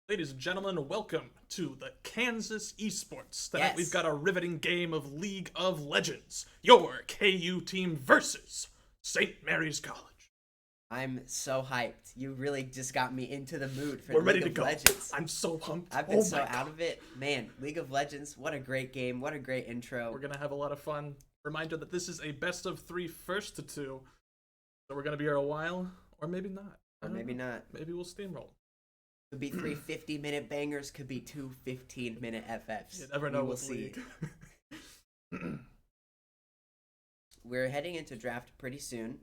Ladies and gentlemen, welcome to the Kansas Esports. Tonight Yes. we've got a riveting game of League of Legends. Your KU team versus St. Mary's College. I'm so hyped. You really just got me into the mood for We're League ready to of go. Legends. I'm so pumped. I've been Oh so my out God. of it. Man, League of Legends, what a great game. What a great intro. We're going to have a lot of fun. Reminder that this is a best of three first to two. So we're going to be here a while, or maybe not. Or maybe not. Maybe we'll steamroll. Could be three 50-minute bangers, could be two 15-minute FFs. You never know We will with see. League. We're heading into draft pretty soon.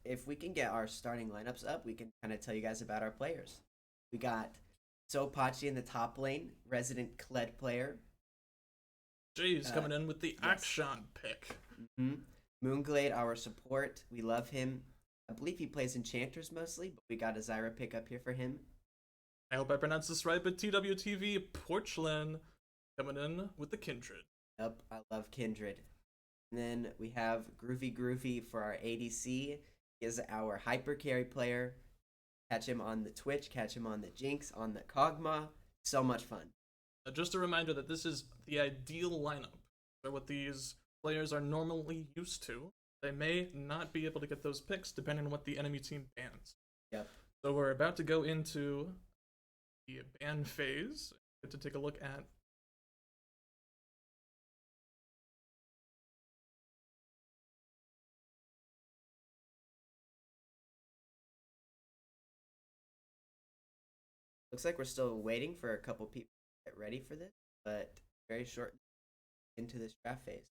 If we can get our starting lineups up, we can kind of tell you guys about our players. We got Sopachi in the top lane, resident Kled player. Jay's coming in with the yes. action pick. Moonglade, our support. We love him. I believe he plays Enchanters mostly, but we got a Zyra pick up here for him. I hope I pronounced this right, but TWTV Porcelain coming in with the Kindred. Yep, I love Kindred. And then we have Groovy for our ADC. He is our hyper carry player. Catch him on the Twitch, catch him on the Jinx, on the Kog'Maw. So much fun. Just a reminder that this is the ideal lineup for what these players are normally used to. They may not be able to get those picks depending on what the enemy team bans. Yep. So we're about to go into the ban phase. Get to take a look at Looks like we're still waiting for a couple people to get ready for this, but very short into this draft phase.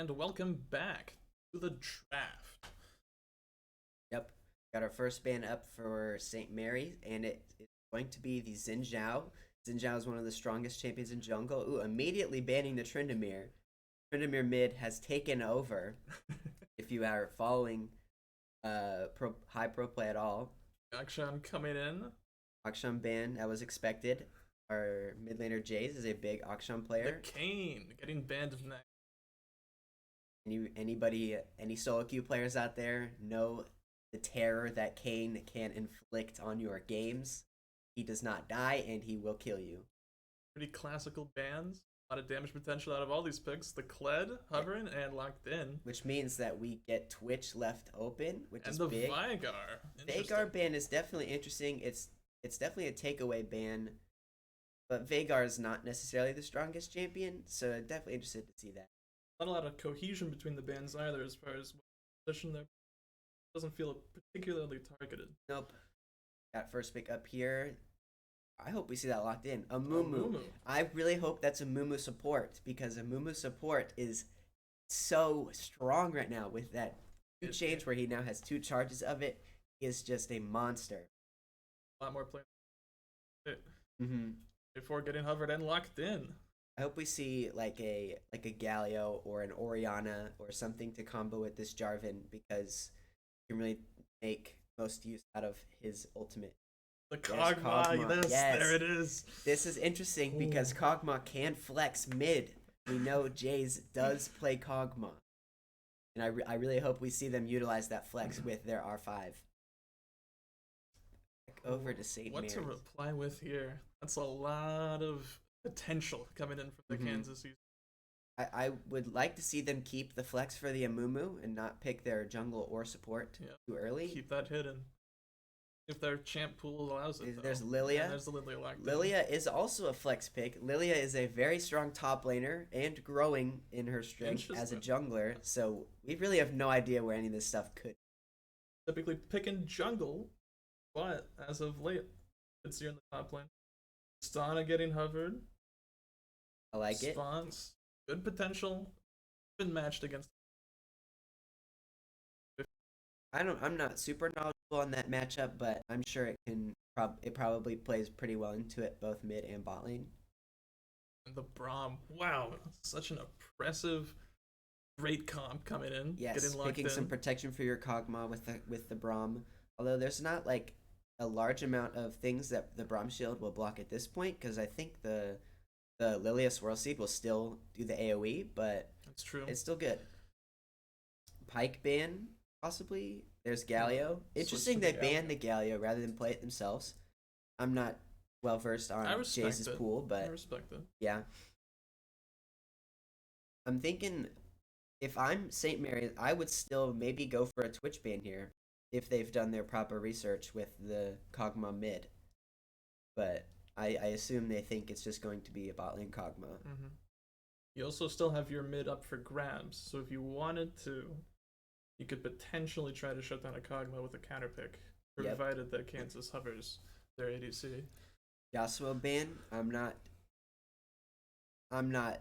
And welcome back to the draft. Yep. Got our first ban up for St. Mary, and it is going to be the Xin Zhao. Xin Zhao is one of the strongest champions in jungle. Ooh, immediately banning the Tryndamere. Tryndamere mid has taken over. If you are following high pro play at all. Akshan coming in. Akshan ban, that was expected. Our mid laner Jays is a big Akshan player. The Kane getting banned next. Any solo queue players out there know the terror that Kane can inflict on your games. He does not die, and he will kill you. Pretty classical bans. A lot of damage potential out of all these picks. The Kled hovering and locked in. Which means that we get Twitch left open, which and is the big. Veigar. Veigar ban is definitely interesting. It's definitely a takeaway ban. But Veigar is not necessarily the strongest champion, so definitely interested to see that. Not a lot of cohesion between the bands either as far as position there. Doesn't feel particularly targeted. Nope. Got first pick up here. I hope we see that locked in. Amumu. I really hope that's Amumu support, because Amumu support is so strong right now with that change where he now has 2 charges of it. He is just a monster. A lot more play. Before getting hovered and locked in. I hope we see like a Galio or an Oriana or something to combo with this Jarvan, because he can really make most use out of his ultimate. The Kog'Maw, yes, there it is. This is interesting because Kog'Maw can flex mid. We know Jays does play Kog'Maw. And I really hope we see them utilize that flex with their R5. Back over to St. Mary's. What to reply with here? That's a lot of potential coming in from the Kansas season. I would like to see them keep the flex for the Amumu and not pick their jungle or support too early. Keep that hidden. If their champ pool allows it. There's Lilia. And there's the Lilia locked in. Lilia is also a flex pick. Lilia is a very strong top laner and growing in her strength as a jungler. So we really have no idea where any of this stuff could. Typically picking jungle, but as of late, it's here in the top lane. Stana getting hovered. I like it. Spawns. Good potential. Been matched against. I'm not super knowledgeable on that matchup, but I'm sure it can. It probably plays pretty well into it, both mid and bot lane. And the Braum, wow, such an oppressive, great comp coming in. Yes, getting locked picking in. some protection for your Kog'Maw with the Braum. Although there's not like a large amount of things that the Braum shield will block at this point, because I think the Lilia Swirl Seed will still do the AoE, but that's true. It's still good. Pike ban. Possibly. There's Galio. Interesting they banned the Galio rather than play it themselves. I'm not well versed on Jace's pool, but I respect it. Yeah. I'm thinking if I'm St. Mary's, I would still maybe go for a Twitch ban here if they've done their proper research with the Kog'Maw mid. But I assume they think it's just going to be a bot lane Kog'Maw. You also still have your mid up for grabs, so if you wanted to, you could potentially try to shut down a Kog'Maw with a counter pick, provided that Kansas hovers their ADC. Yasuo ban, I'm not,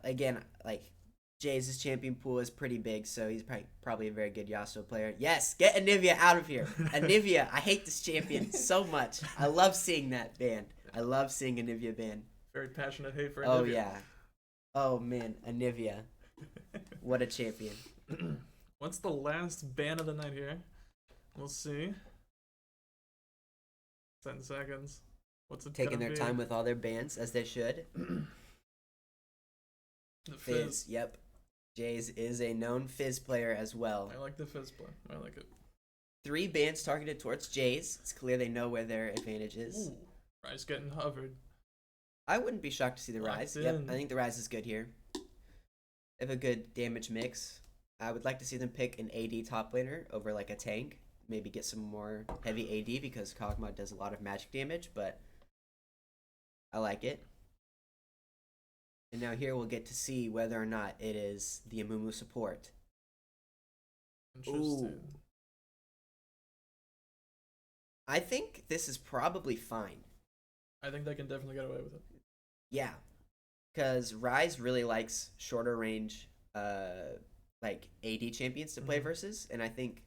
again, like, Jay's champion pool is pretty big, so he's probably a very good Yasuo player. Yes, get Anivia out of here. Anivia, I hate this champion so much. I love seeing that ban. I love seeing Anivia ban. Very passionate hate for Anivia. Oh, yeah. Oh, man, Anivia. What a champion. What's the last ban of the night here? We'll see. 10 seconds. What's it taking their time with all their bans, as they should. The Fizz. Yep. Jays is a known Fizz player as well. I like the Fizz play. I like it. 3 bans targeted towards Jays. It's clear they know where their advantage is. Ooh, Rise getting hovered. I wouldn't be shocked to see the Rise. Yep, I think the Rise is good here. They have a good damage mix. I would like to see them pick an AD top laner over like a tank. Maybe get some more heavy AD because Kog'Maw does a lot of magic damage, but I like it. And now here we'll get to see whether or not it is the Amumu support. Interesting. Ooh. I think this is probably fine. I think they can definitely get away with it. Yeah. Because Rise really likes shorter range like AD champions to play Mhm. versus, and I think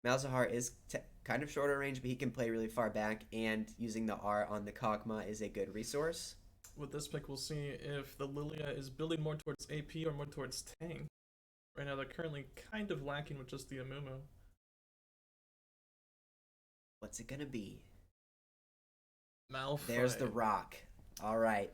Malzahar is kind of shorter range, but he can play really far back, and using the R on the Kog'Maw is a good resource. With this pick, we'll see if the Lilia is building more towards AP or more towards tank. Right now, they're currently kind of lacking with just the Amumu. What's it gonna be? Malphite. There's the rock. All right.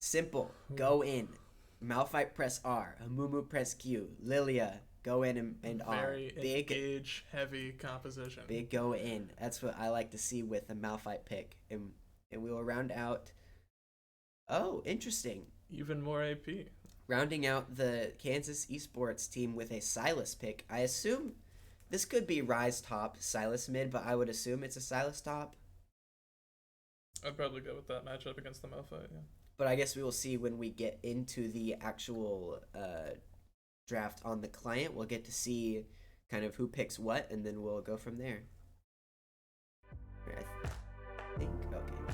Simple. Ooh. Go in. Malphite press R. Amumu press Q. Lilia go in and R. Very Big engage heavy composition. Big go in. That's what I like to see with a Malphite pick. And we will round out. Oh, interesting. Even more AP. Rounding out the Kansas Esports team with a Silas pick. I assume this could be Rise top, Silas mid, but I would assume it's a Silas top. I'd probably go with that matchup against the Malphite, yeah. But I guess we will see when we get into the actual draft on the client. We'll get to see kind of who picks what, and then we'll go from there. I think, okay.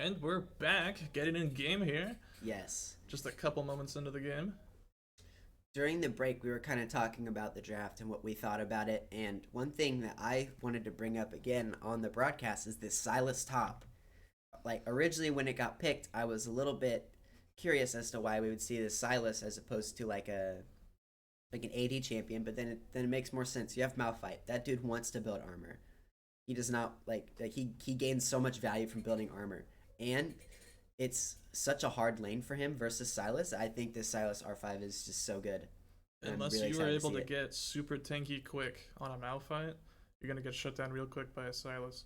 And we're back, getting in game here. Yes. Just a couple moments into the game. During the break, we were kind of talking about the draft and what we thought about it. And one thing that I wanted to bring up again on the broadcast is this Sylas top. Like, originally when it got picked, I was a little bit curious as to why we would see this Sylas as opposed to like an AD champion. But then it makes more sense. You have Malphite. That dude wants to build armor. He does not he gains so much value from building armor. And it's such a hard lane for him versus Sylas. I think this Sylas R5 is just so good. Unless you were able to get super tanky quick on a Malphite, you're going to get shut down real quick by a Sylas.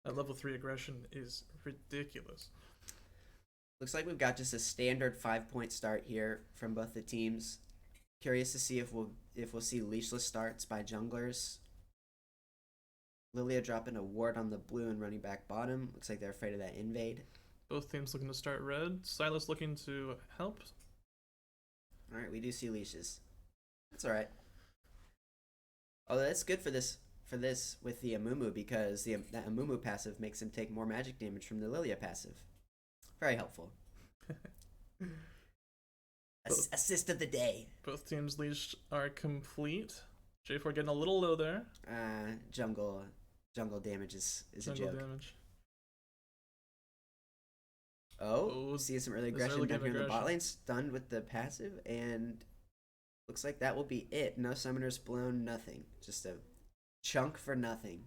That level 3 aggression is ridiculous. Looks like we've got just a standard 5-point start here from both the teams. Curious to see if we'll see leashless starts by junglers. Lilia dropping a ward on the blue and running back bottom. Looks like they're afraid of that invade. Both teams looking to start red. Sylas looking to help. Alright, we do see leashes. That's alright. Although that's good for this with the Amumu, because that Amumu passive makes him take more magic damage from the Lilia passive. Very helpful. Assist of the day. Both teams' leash are complete. J4 getting a little low there. Jungle damage is Jungle a joke. Damage. Oh, seeing some early aggression down here in the bot lane. Stunned with the passive, and looks like that will be it. No summoners blown, nothing. Just a chunk for nothing.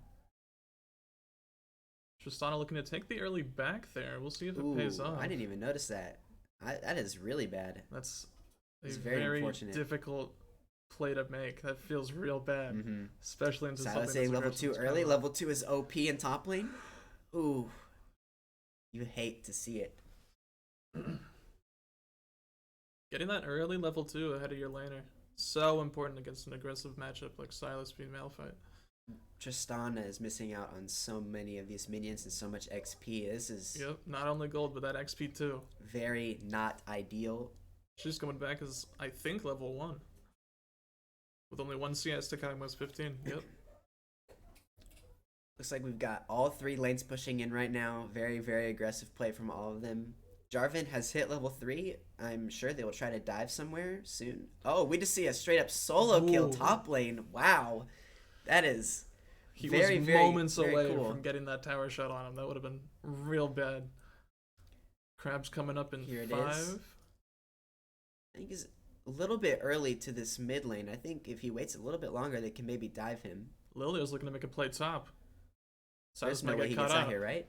Tristana looking to take the early back there. We'll see if it pays off. I didn't even notice that. That is really bad. That's very unfortunate. Difficult play to make. That feels real bad, especially into something saying level 2 early. Level 2 is OP in top lane. Ooh, you hate to see it. Getting that early level 2 ahead of your laner, so important against an aggressive matchup like Sylas being Malphite. Tristana is missing out on so many of these minions and so much XP. This is not only gold but that XP too. Very not ideal. She's coming back as I think level 1. With only 1 CS to Kog'Maw's 15. Yep. Looks like we've got all 3 lanes pushing in right now. Very, very aggressive play from all of them. Jarvan has hit level 3. I'm sure they will try to dive somewhere soon. Oh, we just see a straight up solo kill top lane. Wow. That is very moments very away cool from getting that tower shot on him. That would have been real bad. Crab's coming up in here 5. I think he's a little bit early to this mid lane. I think if he waits a little bit longer, they can maybe dive him. Lilia's looking to make a play top. There's no way he gets out here, right?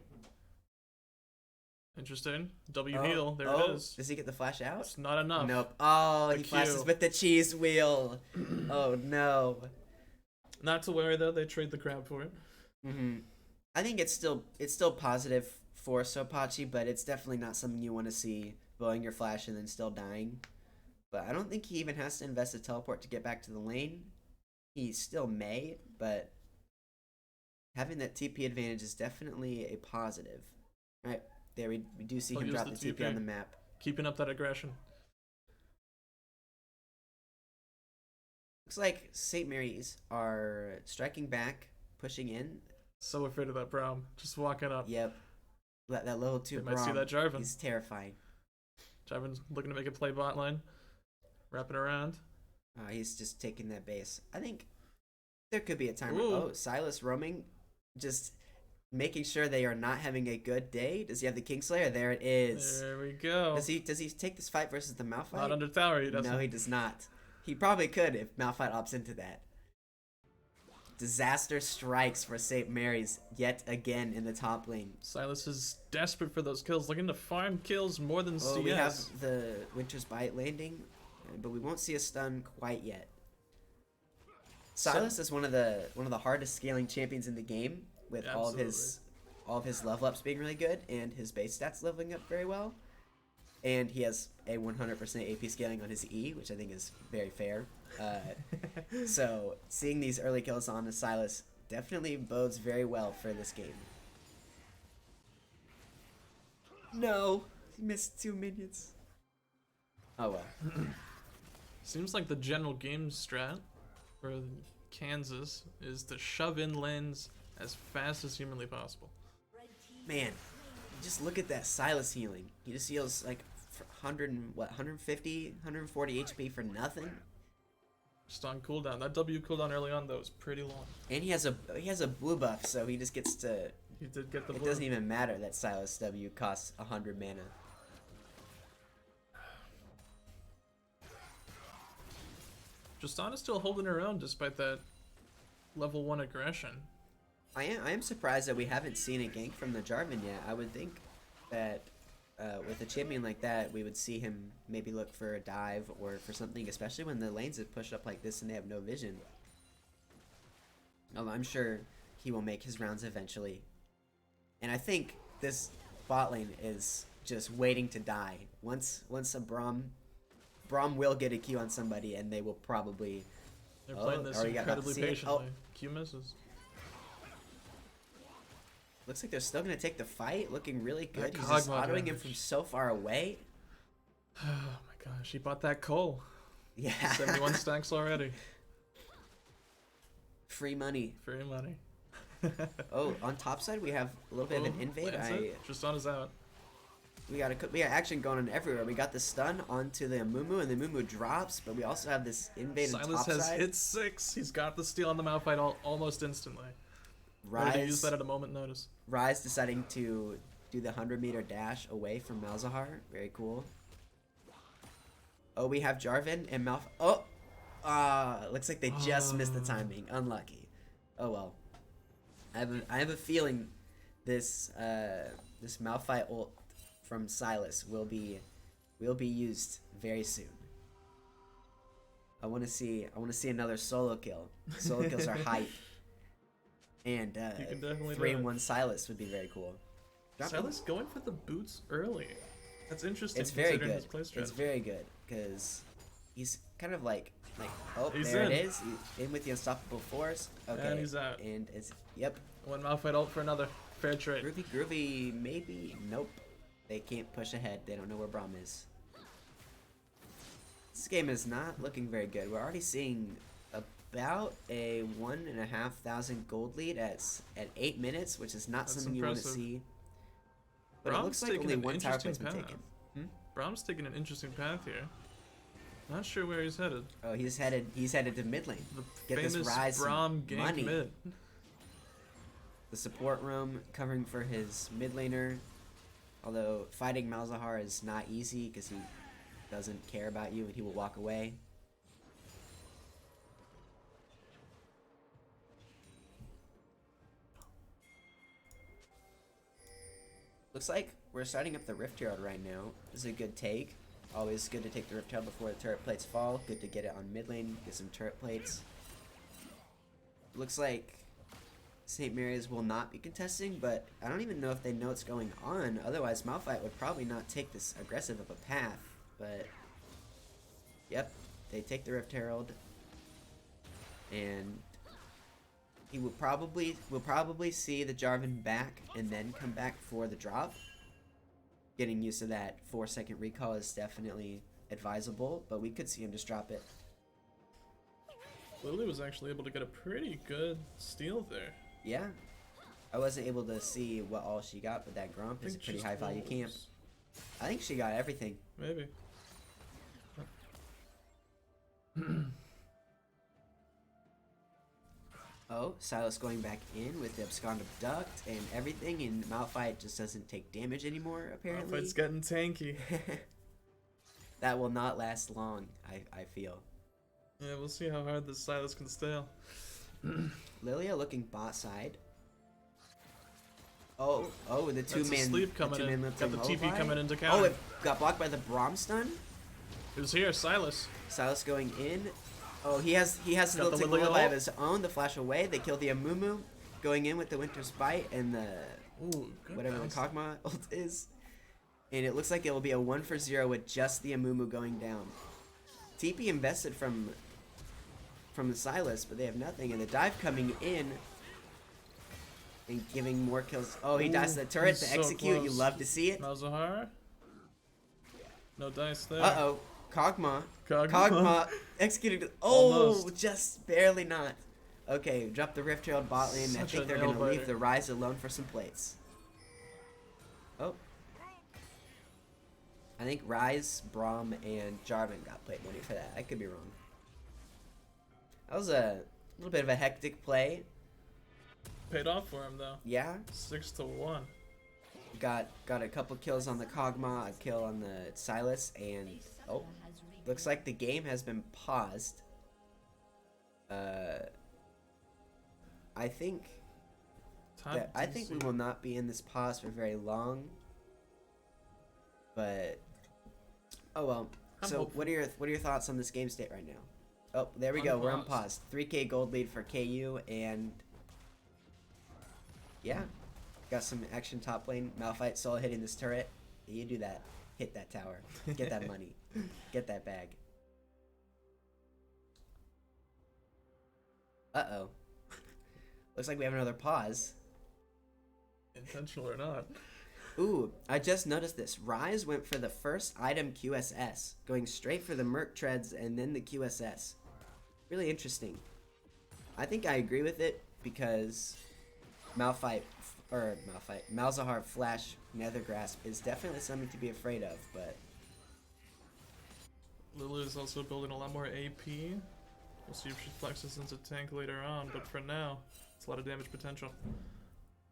Interesting. W heal. There it is. Does he get the flash out? It's not enough. Nope. Oh, he flashes with the cheese wheel. Oh, no. Not to worry, though. They trade the crab for it. I think it's still positive for Sopachi, but it's definitely not something you want to see, blowing your flash and then still dying. But I don't think he even has to invest a teleport to get back to the lane. He still may, but having that TP advantage is definitely a positive. All right, there we do see him drop the TP on the map. Keeping up that aggression. Looks like St. Mary's are striking back, pushing in. So afraid of that Braum. Just walking up. Yep. That level 2 Braum. Might see that Jarvan. He's terrifying. Jarvan's looking to make a play bot line. Wrapping around. He's just taking that base. I think there could be a time. Ooh. Oh, Sylas roaming. Just making sure they are not having a good day. Does he have the Kingslayer? There it is. There we go. Does he take this fight versus the Malphite? Not under tower, he doesn't. No, he does not. He probably could if Malphite opts into that. Disaster strikes for St. Mary's yet again in the top lane. Sylas is desperate for those kills, looking to farm kills more than CS. We have the Winter's Bite landing, but we won't see a stun quite yet. Sylas is one of the hardest scaling champions in the game, with all of his level ups being really good and his base stats leveling up very well. And he has a 100% AP scaling on his E, which I think is very fair. So seeing these early kills on Sylas definitely bodes very well for this game. No, he missed 2 minions. Oh well. Seems like the general game strat for Kansas is to shove in lanes as fast as humanly possible. Man, Just look at that Silas healing. He just heals like 100 and what, 150, 140 HP for nothing. Just on cooldown. That W cooldown early on though is pretty long. And he has a blue buff, so he just gets to. He did get the blue. It doesn't even matter that Silas W costs 100 mana. Tristana's still holding her own despite that level 1 aggression. I am surprised that we haven't seen a gank from the Jarvan yet. I would think that with a champion like that, we would see him maybe look for a dive or for something, especially when the lanes have pushed up like this and they have no vision. I'm sure he will make his rounds eventually. And I think this bot lane is just waiting to die. Once a Braum will get a Q on somebody and they will probably... They're playing this incredibly patiently. Q misses. Looks like they're still going to take the fight. Looking really good. He's just autoing him from so far away. Oh my gosh, he bought that coal. Yeah. 71 stacks already. Free money. Free money. Oh, on top side we have a little bit of an invade. Tristana's out. We got action going on everywhere. We got the stun onto the Amumu, and the Amumu drops, but we also have this invade on top side. Silas has hit 6. He's got the steal on the Malphite almost instantly. Rise used that at a moment notice. Rise deciding to do the 100-meter dash away from Malzahar. Very cool. Oh, we have Jarvan and Malphite. Oh! Looks like they just missed the timing. Unlucky. Oh well. I have a feeling this this Malphite ult from Silas will be used very soon. I want to see another solo kill. Solo kills are hype. And 3-in-1 Silas would be very cool. Silas going for the boots early. That's interesting. It's very good. It's very good because he's kind of like oh, he's there in. it is. He's in with the unstoppable force. Okay. And he's out. And it's yep. One Malphite ult for another. Fair trade. Groovy, maybe. Nope. They can't push ahead. They don't know where Braum is. This game is not looking very good. We're already seeing about a 1,500 gold lead at 8 minutes, which is not something impressive. You want to see. But Braum's it looks like only one tower plate's been taken. Braum's taking an interesting path here. Not sure where he's headed. Oh, he's headed to mid lane. The Get this Rise Braum gank money. mid. The support room covering for his mid laner. Although fighting Malzahar is not easy because he doesn't care about you and he will walk away. Looks like we're starting up the Rift Herald right now. This is a good take. Always good to take the Rift Herald before the turret plates fall. Good to get it on mid lane, get some turret plates. Looks like St. Mary's will not be contesting, but I don't even know if they know what's going on. Otherwise, Malphite would probably not take this aggressive of a path. But, yep, they take the Rift Herald. And he will probably see the Jarvan back and then come back for the drop. Getting used to that 4-second recall is definitely advisable, but we could see him just drop it. Lily was actually able to get a pretty good steal there. Yeah. I wasn't able to see what all she got, but that Gromp is a pretty high value camp. I think she got everything. Maybe. Oh, Silas going back in with the Abscond Abduct and everything, and Malphite just doesn't take damage anymore, apparently. Malphite's getting tanky. That will not last long, I feel. Yeah, we'll see how hard this Silas can stay. Lilia looking bot side. Oh, the two-man sleep coming in. Got the TP coming into counter. Oh, it got blocked by the Braum stun? It was here, Silas. Silas going in. Oh, he has the little Lilia of his own, the flash away. They kill the Amumu, going in with the Winter's Bite and the whatever the Kog'Maw ult is. And it looks like it will be a 1-for-0 with just the Amumu going down. TP invested from the Silas, but they have nothing. And the dive coming in and giving more kills. Oh, he dies to the turret to execute. You love to see it. Malzahar. No dice there. Uh-oh. Kog'Maw executed. Oh, almost. Just barely not. Okay, drop the Rift Herald bot lane. I think they're going to leave the Rise alone for some plates. Oh, I think Rise, Braum, and Jarvan got played money for that. I could be wrong. That was a little bit of a hectic play. Paid off for him though. Yeah. 6-1. Got a couple kills on the Kog'Maw, a kill on the Sylas, and oh, looks like the game has been paused. I think we will not be in this pause for very long. But oh well. So what are your thoughts on this game state right now? Oh, there we go. We're on pause. 3K gold lead for KU, and yeah, got some action top lane. Malphite solo hitting this turret. You do that. Hit that tower. Get that money. Get that bag. Uh-oh. Looks like we have another pause. Intentional or not. Ooh, I just noticed this. Rise went for the first item QSS, going straight for the Merc Treads and then the QSS. Really interesting. I think I agree with it because Malzahar Flash Nether Grasp is definitely something to be afraid of, but Lulu is also building a lot more AP. We'll see if she flexes into tank later on, but for now, it's a lot of damage potential.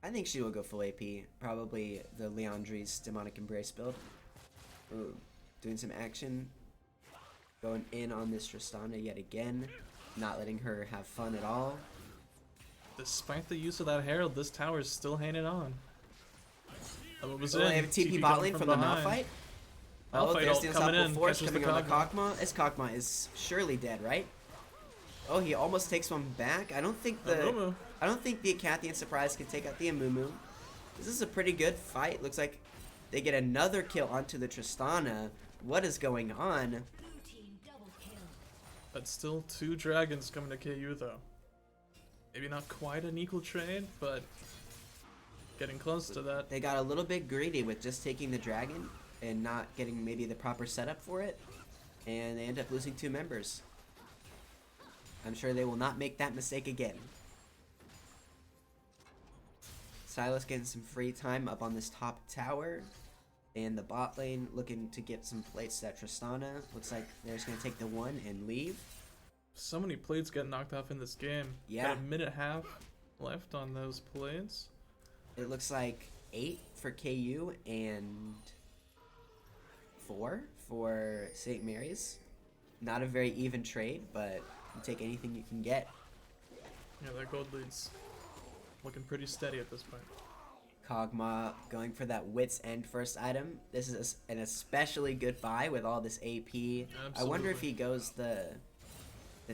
I think she will go full AP. Probably the Leandri's Demonic Embrace build. Ooh, doing some action. Going in on this Tristana yet again. Not letting her have fun at all. Despite the use of that Herald, this tower is still hanging on. Oh, they have a TP bot lane from the Malphite. Oh, there's the Unstoppable Force coming on the Kog'Maw. This Kog'Maw is surely dead, right? Oh, he almost takes one back. I don't think the Acathian Surprise can take out the Amumu. This is a pretty good fight. Looks like they get another kill onto the Tristana. What is going on? But still 2 dragons coming to KU though. Maybe not quite an equal trade, but getting close to that. They got a little bit greedy with just taking the dragon and not getting maybe the proper setup for it. And they end up losing 2 members. I'm sure they will not make that mistake again. Sylas getting some free time up on this top tower. And the bot lane looking to get some plates to Tristana. Looks like they're just going to take the 1 and leave. So many plates get knocked off in this game. Yeah. Got a minute and a half left on those plates. It looks like 8 for KU and 4 for St. Mary's. Not a very even trade, but you take anything you can get. Yeah, that gold lead's looking pretty steady at this point. Kog'Maw going for that Wit's End first item. This is an especially good buy with all this AP. Absolutely. I wonder if he goes the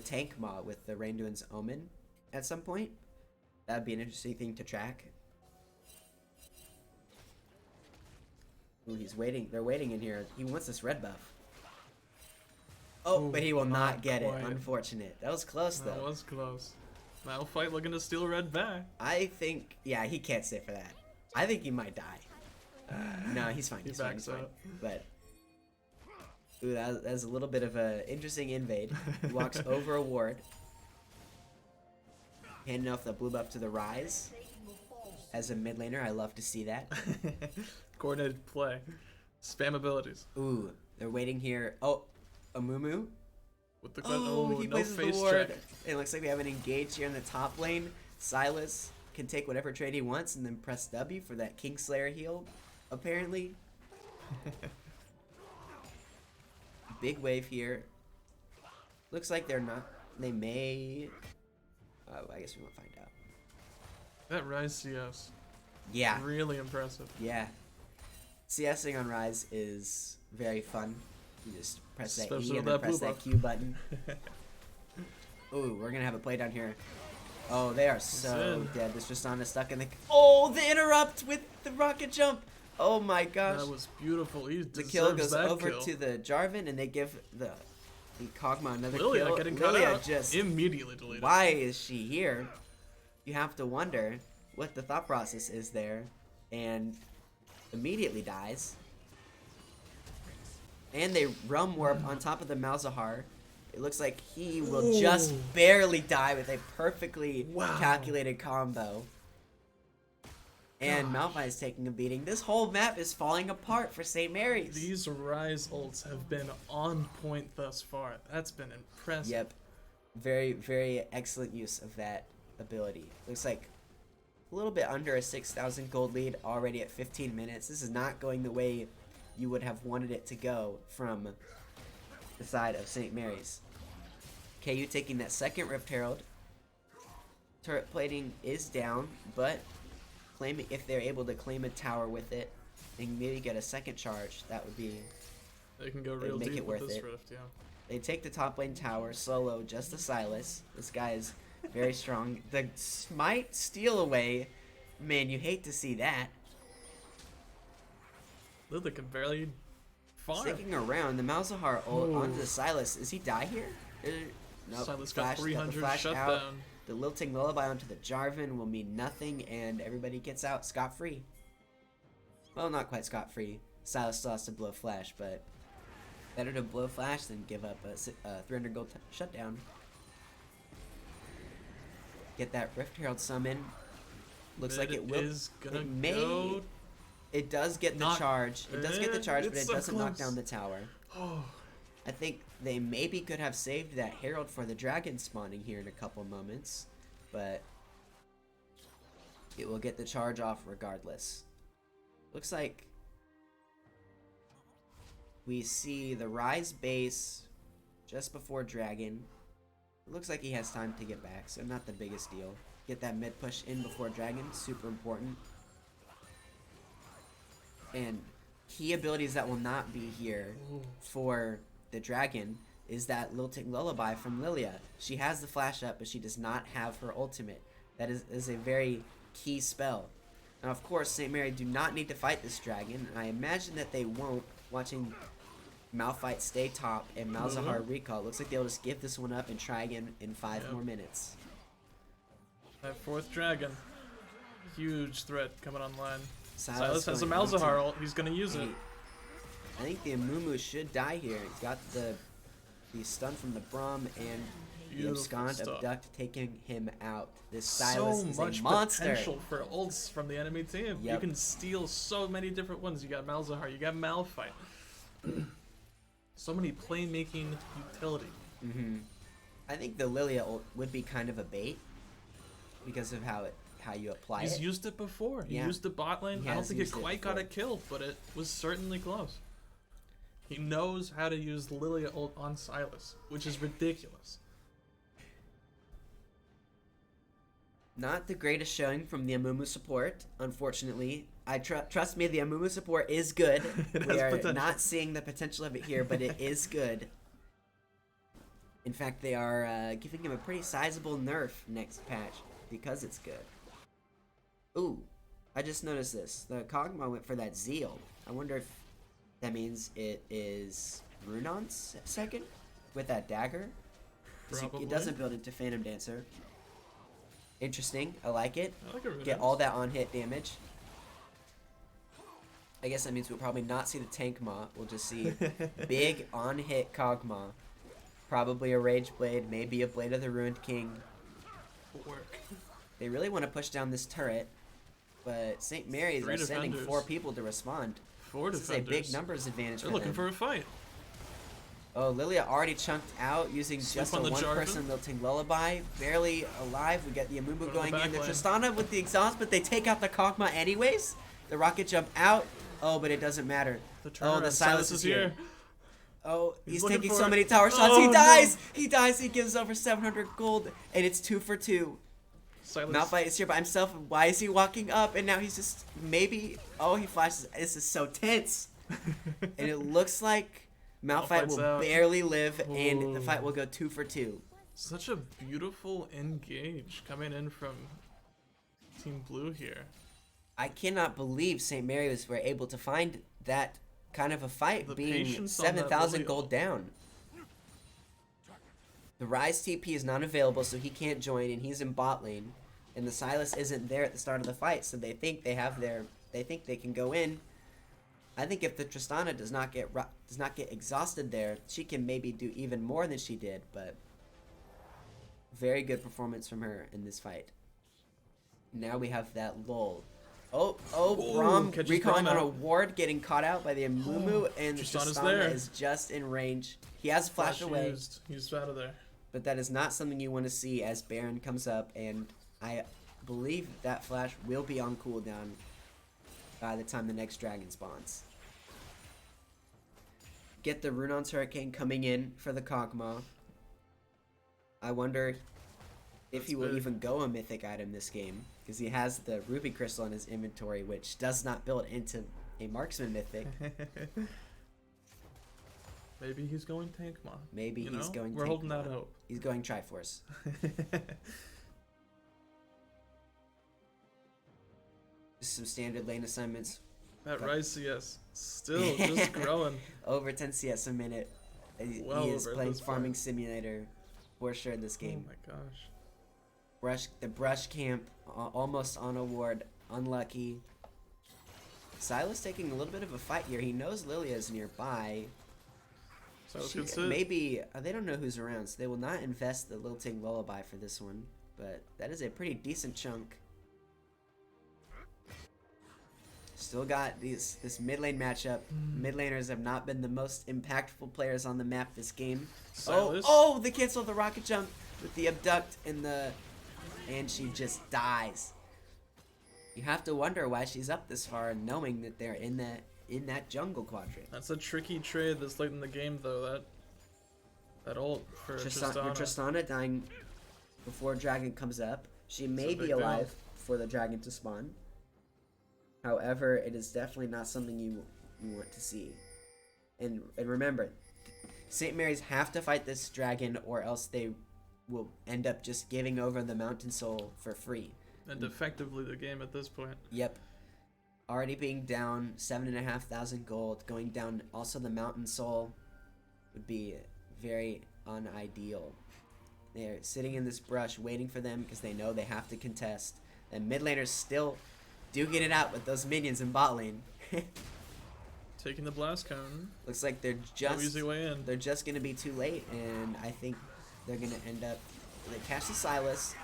tank Maw with the Randuin's Omen at some point. That would be an interesting thing to track. Ooh, he's waiting. They're waiting in here. He wants this red buff. Oh, but he will not get it. Unfortunate. That was close, though. That was close. Malphite looking to steal red back. I think, yeah, he can't stay for that. I think he might die. No, he's fine. He's fine. But ooh, that's a little bit of an interesting invade. He walks over a ward, handing off the blue buff to the Rise. As a mid laner, I love to see that. Coordinated play, spam abilities. Ooh, they're waiting here. Oh, Amumu. With the he no places face the ward. check. It looks like we have an engage here in the top lane. Sylas can take whatever trade he wants and then press W for that Kingslayer heal, apparently. Big wave here. Looks like they're not. They may. I guess we won't find out. That Rise CS. Yeah. Really impressive. Yeah. CSing on Rise is very fun. You just press that E and then press that Q button. Ooh, we're gonna have a play down here. Oh, they are so dead. This Tristana stuck in the. Oh, the interrupt with the rocket jump. Oh my gosh. That was beautiful. The kill goes over to the Jarvan, and they give the Kog'Maw another Lilia kill. getting cut Lilia out. just Immediately deleted. Why is she here? You have to wonder what the thought process is there, and immediately dies. And they realm warp on top of the Malzahar. It looks like he will just barely die with a perfectly calculated combo. And Gosh. Malphite is taking a beating. This whole map is falling apart for St. Mary's. These Rise ults have been on point thus far. That's been impressive. Yep. Very, very excellent use of that ability. Looks like a little bit under a 6,000 gold lead already at 15 minutes. This is not going the way you would have wanted it to go from the side of St. Mary's. KU taking that second Rift Herald. Turret plating is down, but if they're able to claim a tower with it and maybe get a second charge, that would be... They can go real make deep it worth with this it. Rift, yeah. They take the top lane tower solo, just the Silas. This guy is very strong. The smite steal away, man, you hate to see that. Lily can barely farm. Sticking around, the Malzahar ult onto the Silas. Does he die here? Nope. Silas Flash, got 300 the flash shut out. down. The Lilting Lullaby onto the Jarvan will mean nothing, and everybody gets out scot-free. Well, not quite scot-free. Silas still has to blow flash, but better to blow flash than give up a 300 gold shutdown. Get that Rift Herald summon. Looks like it will. It does get the charge. It does get the charge, but it doesn't knock down the tower. I think they maybe could have saved that Herald for the dragon spawning here in a couple moments, but it will get the charge off regardless. Looks like we see the Rise base just before dragon. It looks like he has time to get back, so not the biggest deal. Get that mid push in before dragon, super important. And key abilities that will not be here for the dragon is that Lilting Lullaby from Lilia. She has the flash up, but she does not have her ultimate. That is a very key spell. Now, of course, St. Mary do not need to fight this dragon, and I imagine that they won't, watching Malphite stay top and Malzahar recall. Looks like they'll just give this one up and try again in 5 more minutes. That fourth dragon. Huge threat coming online. Silas has a Malzahar ult. He's going to use it. I think the Amumu should die here. He's got the stun from the Braum and the Abscond Abduct taking him out. This Silas is a monster. Potential for ults from the enemy team. You can steal so many different ones. You got Malzahar, you got Malphite. So many playmaking utility. I think the Lilia ult would be kind of a bait because of how you apply it. He's used it before. He used the bot lane. I don't think it quite got it killed, but it was certainly close. He knows how to use Lilia ult on Silas, which is ridiculous. Not the greatest showing from the Amumu support, unfortunately. Trust me, the Amumu support is good. We are not seeing the potential of it here, but it is good. In fact, they are giving him a pretty sizable nerf next patch because it's good. Ooh, I just noticed this. The Kog'Maw went for that Zeal. I wonder if that means it is Runon's second with that dagger. Probably. It doesn't build into Phantom Dancer. Interesting. I like it. I like it. Get all that on-hit damage. I guess that means we'll probably not see the Tank Maw. We'll just see big on-hit Kog'Maw. Probably a Rage Blade, maybe a Blade of the Ruined King. Work. They really want to push down this turret, but St. Mary's are sending 4 people to respond. 4 this defenders. is a big numbers advantage. They're looking for a fight. Oh, Lilia already chunked out using just a one-person Lilting Lullaby. Barely alive. We get the Amumu going in. The Tristana with the exhaust, but they take out the Kog'Maw anyways. The rocket jump out. Oh, but it doesn't matter. The Silas is here. Oh, he's taking so many tower shots. He dies. No. He dies. He gives over 700 gold, and it's 2 for 2. Malphite is here by himself. Why is he walking up? And now he's just maybe. Oh, he flashes. This is so tense. And it looks like Malphite will barely live, and the fight will go 2 for 2. Such a beautiful engage coming in from Team Blue here. I cannot believe St. Mary's were able to find that kind of a fight, being 7,000 gold down. The Rise TP is not available, so he can't join, and he's in bot lane. And the Silas isn't there at the start of the fight, so they think they have they think they can go in. I think if the Tristana does not get exhausted there, she can maybe do even more than she did. But very good performance from her in this fight. Now we have that lull. Braum catches recalling Braum on a out. ward, getting caught out by the Amumu, and Tristana's Tristana there. is just in range. He has flash away, Used. He's out of there. but that is not something you want to see as Baron comes up, and I believe that flash will be on cooldown by the time the next dragon spawns. Get the Runon's Hurricane coming in for the Kog'Maw. I wonder if he will even go a mythic item this game, because he has the Ruby Crystal in his inventory, which does not build into a Marksman mythic. Maybe he's going Tankma. Maybe he's going We're holding Tankma. out hope. He's going Triforce. Just some standard lane assignments. That Rise CS still just growing. Over 10 CS a minute. Well He is over at playing this Farming point. Simulator for sure in this game. Oh my gosh. The brush camp, almost on a ward, unlucky. Silas taking a little bit of a fight here. He knows Lilia is nearby. Silas gets it. Maybe they don't know who's around, so they will not invest the Lilting Lullaby for this one. But that is a pretty decent chunk. Still got this mid lane matchup. Mid laners have not been the most impactful players on the map this game. Silas. Oh, they canceled the rocket jump with the abduct and she just dies. You have to wonder why she's up this far, knowing that they're in that jungle quadrant. That's a tricky trade this late in the game, though. That ult for Tristana. Tristana dying before dragon comes up. She may be big deal. alive for the dragon to spawn. However, it is definitely not something you want to see. And remember, St. Mary's have to fight this dragon, or else they will end up just giving over the Mountain Soul for free. And effectively the game at this point. Yep. Already being down 7,500 gold, going down also the Mountain Soul would be very unideal. They're sitting in this brush waiting for them because they know they have to contest. And mid laners still do get it out with those minions in bot lane. Taking the blast cone. Looks like they're No just easy way in. they're just gonna be too late, and I think they're gonna end up. They catch the Silas.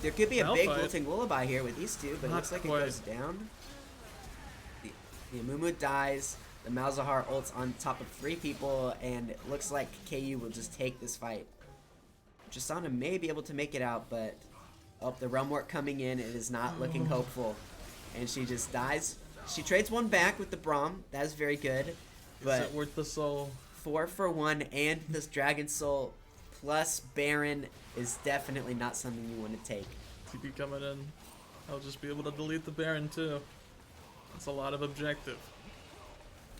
There could be a big Malphite. Lilting Lullaby here with these two, but it Not looks like quite. it goes down. The Amumu dies. The Malzahar ults on top of 3 people, and it looks like KU will just take this fight. Tristana may be able to make it out, but the Realm Warp coming in, it is not looking hopeful, and she just dies. She trades one back with the Braum. That is very good, Is but it worth the soul? 4 for 1 and this Dragon Soul plus Baron is definitely not something you want to take. TP coming in. I'll just be able to delete the Baron too. That's a lot of objective.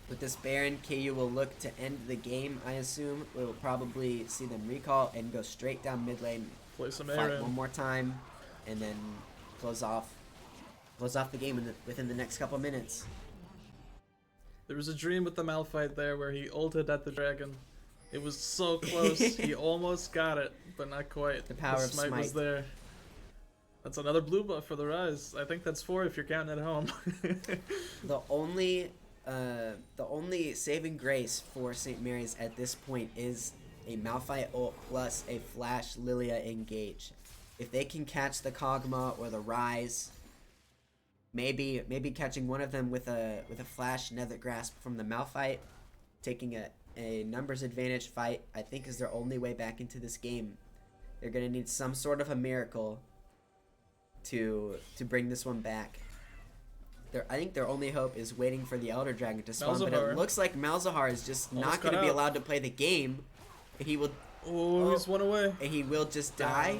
With this Baron, KU will look to end the game, I assume. We will probably see them recall and go straight down mid lane, Play some fight Aaron. one more time, and then close off the game within the next couple minutes. There was a dream with the Malphite there where he ulted at the dragon. It was so close. He almost got it, but not quite. The power of smite was smite. there. That's another blue buff for the Rise. I think that's 4 if you're counting at home. The only saving grace for St. Mary's at this point is a Malphite ult plus a flash Lilia engage. If they can catch the Kog'Maw or the Rise, maybe catching one of them with a flash Nether Grasp from the Malphite, taking a numbers advantage fight, I think is their only way back into this game. They're gonna need some sort of a miracle to bring this one back. I think their only hope is waiting for the Elder Dragon to spawn, but Malzahar. it looks like Malzahar is just Almost not going to got be out. allowed to play the game, and he will He's one away. just die.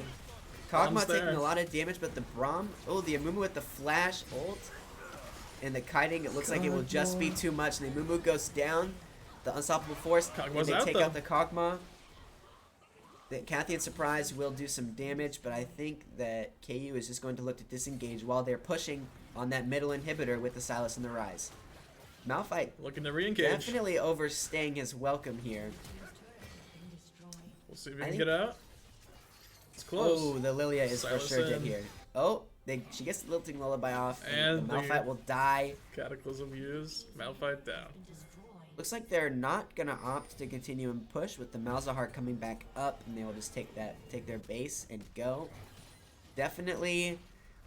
Braum's Kog'Maw taking there. a lot of damage, but the Braum, the Amumu with the flash ult, and the kiting, it looks like it will just be too much, and the Amumu goes down, the Unstoppable Force, and Kog'Maw's they out, take though. out the Kog'Maw. The Cathian Surprise will do some damage, but I think that KU is just going to look to disengage while they're pushing on that middle inhibitor with the Silas and the Rise. Malphite Looking to re-engage. definitely overstaying his welcome here. We'll see if we I can think- get out. It's close. Oh, the Lilia is Silas for sure dead in. here. She gets the Lilting Lullaby off, and And the Malphite will die. Cataclysm used. Malphite down. Looks like they're not gonna opt to continue and push with the Malzahar coming back up, and they will just take their base and go. Definitely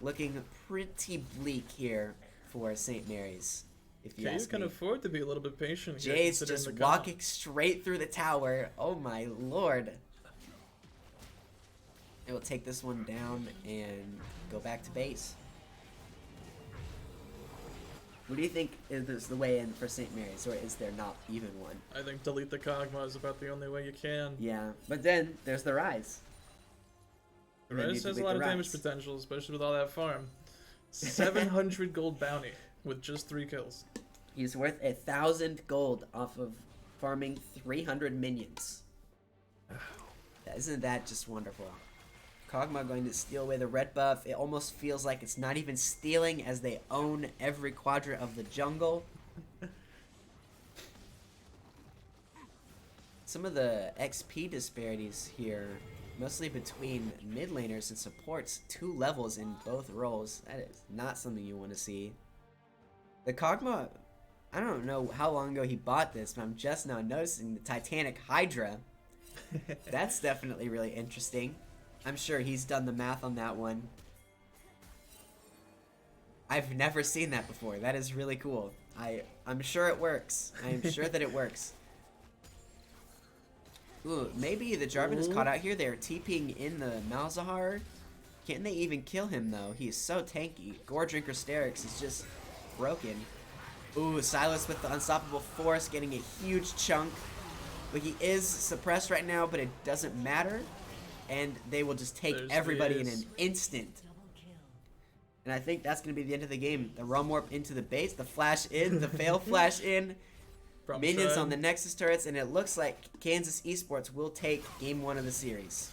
looking pretty bleak here for St. Mary's. If you Okay, you ask can me. afford to be a little bit patient here. Jay's considering just the comp. walking straight through the tower. Oh my lord. It will take this one down and go back to base. What do you think is the way in for St. Mary's, or is there not even one? I think delete the Kog'Maw is about the only way you can. Yeah, but then there's the Rise. The And then you Rise has a delete lot the of damage Rise. potential, especially with all that farm. 700 gold bounty with just 3 kills. He's worth 1,000 gold off of farming 300 minions. Isn't that just wonderful? Kog'Maw going to steal away the red buff. It almost feels like it's not even stealing, as they own every quadrant of the jungle. Some of the XP disparities here, mostly between mid laners and supports, 2 levels in both roles. That is not something you want to see. The Kog'Maw, I don't know how long ago he bought this, but I'm just now noticing the Titanic Hydra. That's definitely really interesting. I'm sure he's done the math on that one. I've never seen that before. That is really cool. I'm sure it works. I'm sure that it works. Ooh, maybe the Jarvan is caught out here. They're TPing in the Malzahar. Can't they even kill him, though? He is so tanky. Gore Drinker Sterix is just broken. Ooh, Silas with the Unstoppable Force getting a huge chunk. But he is suppressed right now, but it doesn't matter. And they will just take everybody in an instant. And I think that's going to be the end of the game. The Realm Warp into the base, the flash in, the fail flash in. Minions on the Nexus turrets, and it looks like Kansas Esports will take game 1 of the series.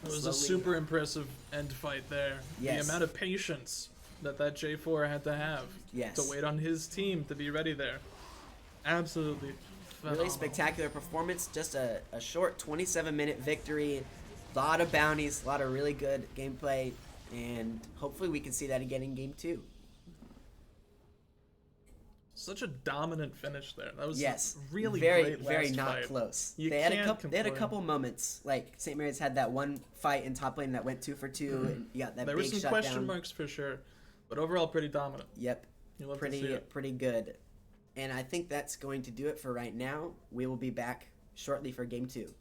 It was a super impressive end fight there. Yes. The amount of patience that J4 had to have to wait on his team to be ready there. Absolutely phenomenal. Really spectacular performance. Just a short 27-minute victory. A lot of bounties, a lot of really good gameplay, and hopefully we can see that again in game 2. Such a dominant finish there. That was really very, great last very not fight. close. You They had can't a couple moments. Like St. Mary's had that one fight in top lane that went 2 for 2, and you got that there big were some shutdown. question marks for sure, but overall pretty dominant. Yep, You love to see it. pretty good. And I think that's going to do it for right now. We will be back shortly for game 2.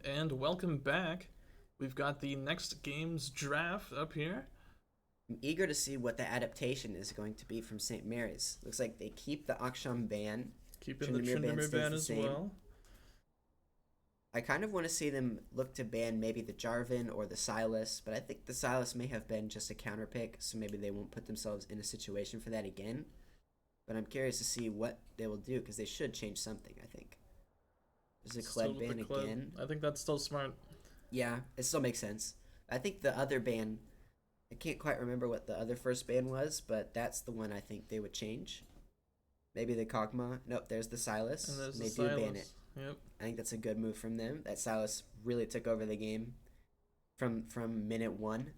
And welcome back. We've got the next game's draft up here. I'm eager to see what the adaptation is going to be from St. Mary's. Looks like they keep the Aksham ban. Keeping the Tryndamere ban as well. I kind of want to see them look to ban maybe the Jarvan or the Silas, but I think the Silas may have been just a counter pick, so maybe they won't put themselves in a situation for that again. But I'm curious to see what they will do, because they should change something, I think. There's a Kled ban again. I think that's still smart. Yeah, it still makes sense. I think the other ban, I can't quite remember what the other first ban was, but that's the one I think they would change. Maybe the Kog'Maw. Nope, there's the Silas. And there's they the Silas. Do ban it. Yep. I think that's a good move from them. That Silas really took over the game from minute one.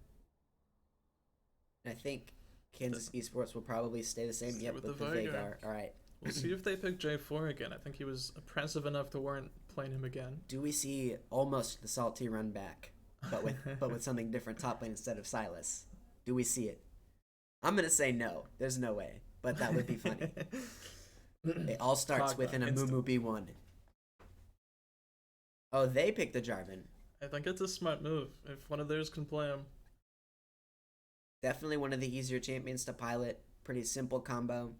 And I think Kansas Esports will probably stay the same. Yep, with the Veigar. All right. We'll see if they pick J4 again. I think he was oppressive enough to warrant playing him again. Do we see almost the Salty run back, but with something different top lane instead of Silas? Do we see it? I'm gonna say no. There's no way, but that would be funny. It all starts with an Amumu B1. Oh, they picked the Jarvan. I think it's a smart move if one of theirs can play him. Definitely one of the easier champions to pilot. Pretty simple combo.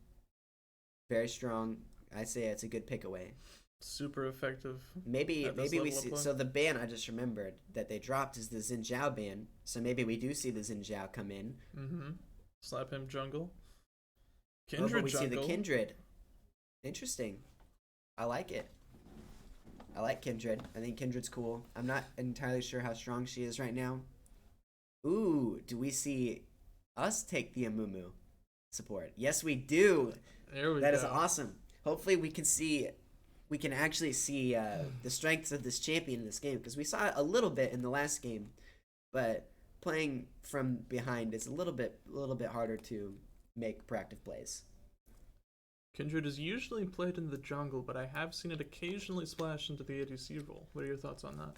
Very strong. I say it's a good pick away. Super effective. Maybe we see. So the ban I just remembered that they dropped is the Xin Zhao ban. So maybe we do see the Xin Zhao come in. Mm-hmm. Slap him jungle. Kindred but we jungle. See the Kindred. Interesting. I like it. I like Kindred. I think Kindred's cool. I'm not entirely sure how strong she is right now. Ooh, do we see us take the Amumu support? Yes, we do. There we go. That is awesome. Hopefully we can actually see the strengths of this champion in this game, because we saw it a little bit in the last game, but playing from behind is a little bit harder to make proactive plays. Kindred is usually played in the jungle, but I have seen it occasionally splash into the ADC role. What are your thoughts on that?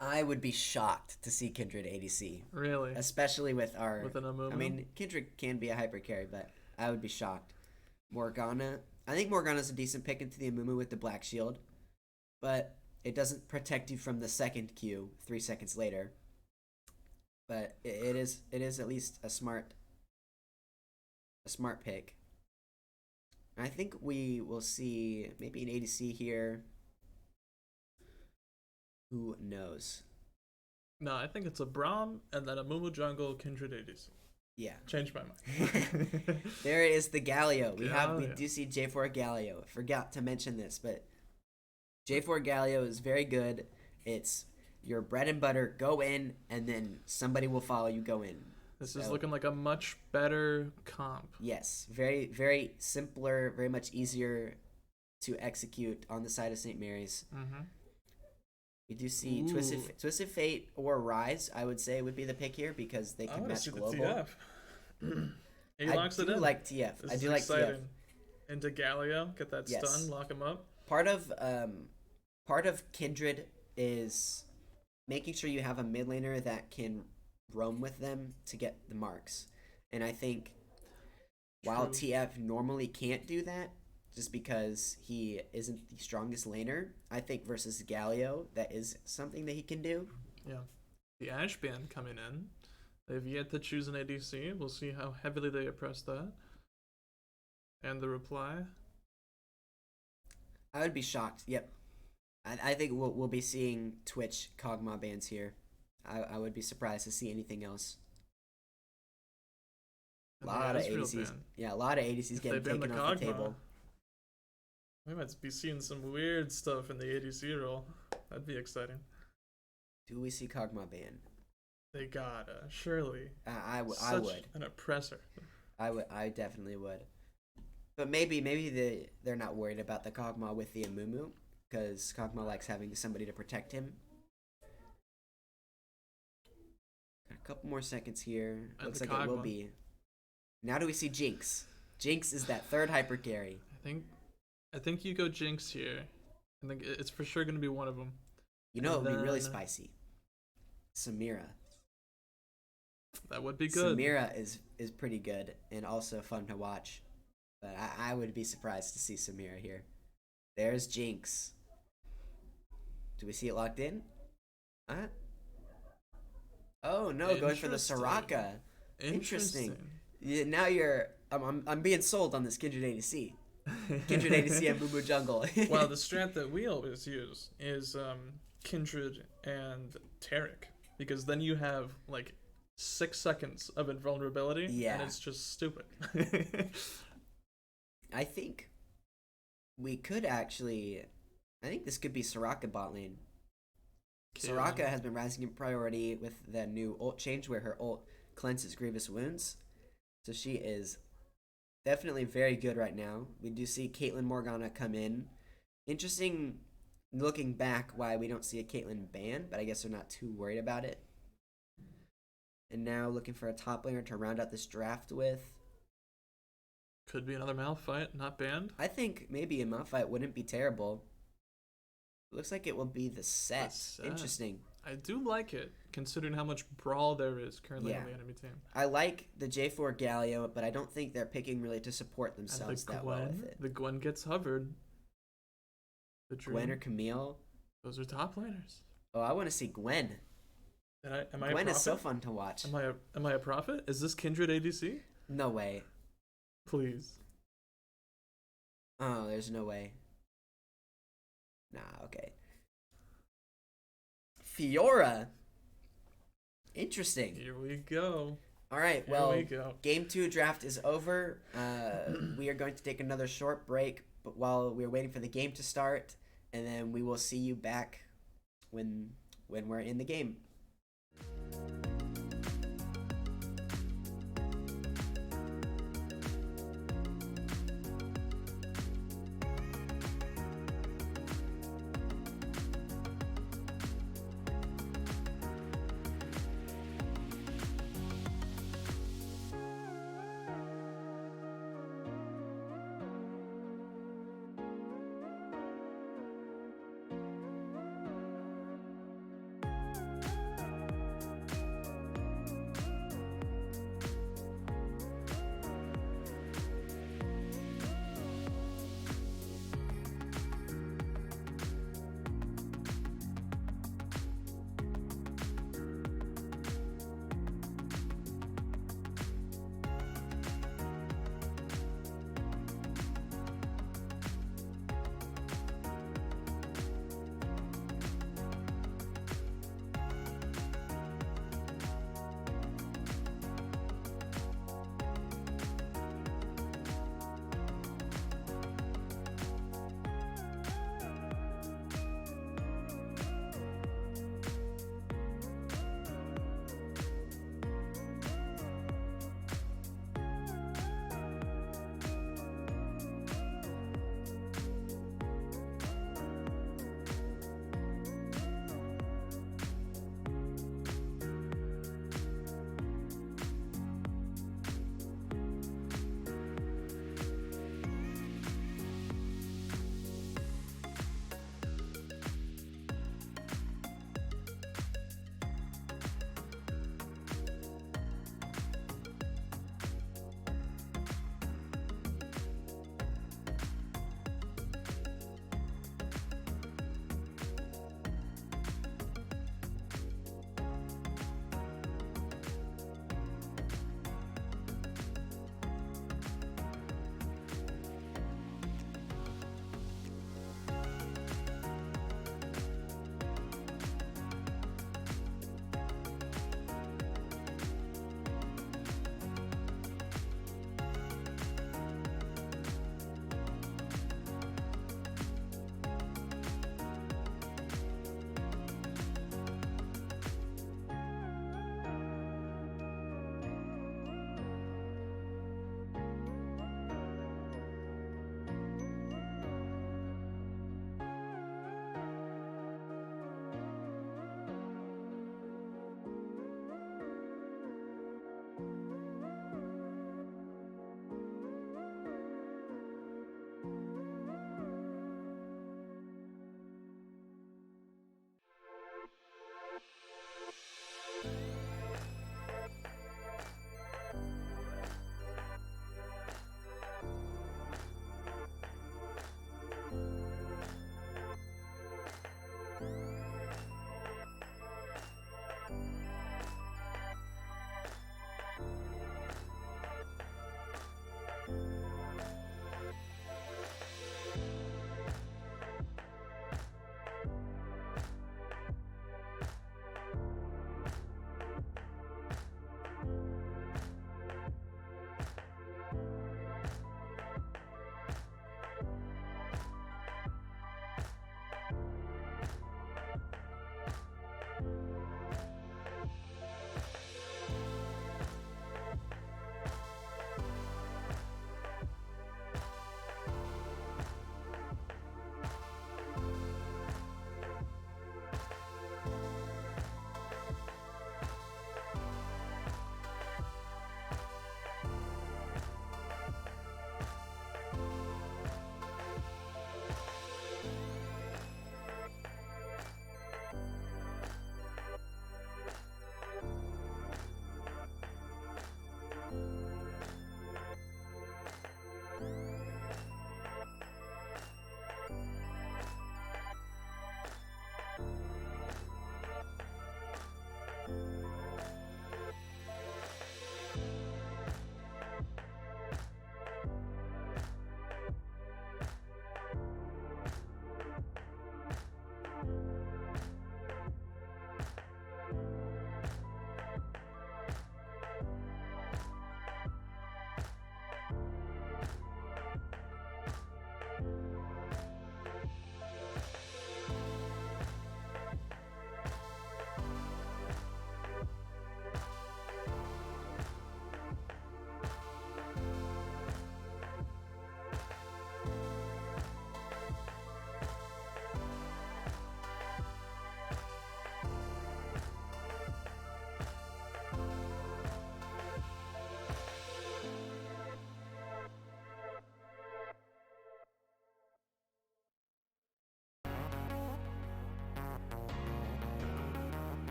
I would be shocked to see Kindred ADC. Really? Especially with an Amumu? I mean, Kindred can be a hyper carry, but I would be shocked. Morgana. I think Morgana's a decent pick into the Amumu with the Black Shield, but it doesn't protect you from the second Q 3 seconds later. But it is at least a smart pick. I think we will see maybe an ADC here. Who knows? No, I think it's a Braum and then a Amumu jungle, Kindred ADC. Yeah. Changed my mind. There is the Galio. We do see J4 Galio. I forgot to mention this, but J4 Galio is very good. It's your bread and butter. Go in, and then somebody will follow you. Go in. This is looking like a much better comp. Yes, very, very simpler, very much easier to execute on the side of St. Mary's. Mm-hmm. We do see Twisted Fate or Rise, I would say, would be the pick here, because they can match global. He locks it in. I do like TF. I do like TF. Into Galio, get that stun, lock him up. Part of Kindred is making sure you have a mid laner that can roam with them to get the marks. And I think while TF normally can't do that, just because he isn't the strongest laner, I think versus Galio, that is something that he can do. Yeah. The Ash ban coming in. They've yet to choose an ADC. We'll see how heavily they oppress that. And the reply. I would be shocked. Yep. I think we'll be seeing Twitch Kog'Maw bans here. I would be surprised to see anything else. A lot of ADCs. Yeah, a lot of ADCs getting taken off the table. We might be seeing some weird stuff in the ADC role. That'd be exciting. Do we see Kog'Maw ban? They gotta, surely. I would. An oppressor. I definitely would. But maybe they're not worried about the Kog'Maw with the Amumu, because Kog'Maw likes having somebody to protect him. Got a couple more seconds here. Looks like it will be. Now do we see Jinx? Jinx is that third hyper carry. I think you go Jinx here. I think it's for sure going to be one of them. You know, it would be really spicy. Samira. That would be good. Samira is pretty good and also fun to watch. But I would be surprised to see Samira here. There's Jinx. Do we see it locked in? Oh no, going for the Soraka. Interesting. Yeah, now you're. I'm being sold on this Kindred ADC. Kindred ADC and Boo Boo Jungle. Well, the strat that we always use is Kindred and Taric, because then you have like 6 seconds of invulnerability, and it's just stupid. I think we could actually. I think this could be Soraka bot lane. Soraka has been rising in priority with the new ult change where her ult cleanses grievous wounds. So she is definitely very good right now. We do see Caitlyn Morgana come in. Interesting looking back why we don't see a Caitlyn ban, but I guess they're not too worried about it. And now looking for a top laner to round out this draft with. Could be another Malphite, not banned. I think maybe a Malphite wouldn't be terrible. Looks like it will be the set. Interesting. I do like it, considering how much brawl there is currently on the enemy team. I like the J4 Galio, but I don't think they're picking really to support themselves that well with it. The Gwen gets hovered. The Gwen or Camille? Those are top laners. Oh, I want to see Gwen. Gwen is so fun to watch. Am I a prophet? Is this Kindred ADC? No way. Please. Oh, there's no way. Nah, okay. Fiora. Interesting. Here we go. All right, well, Game 2 draft is over. We are going to take another short break, but while we're waiting for the game to start, and then we will see you back when we're in the game.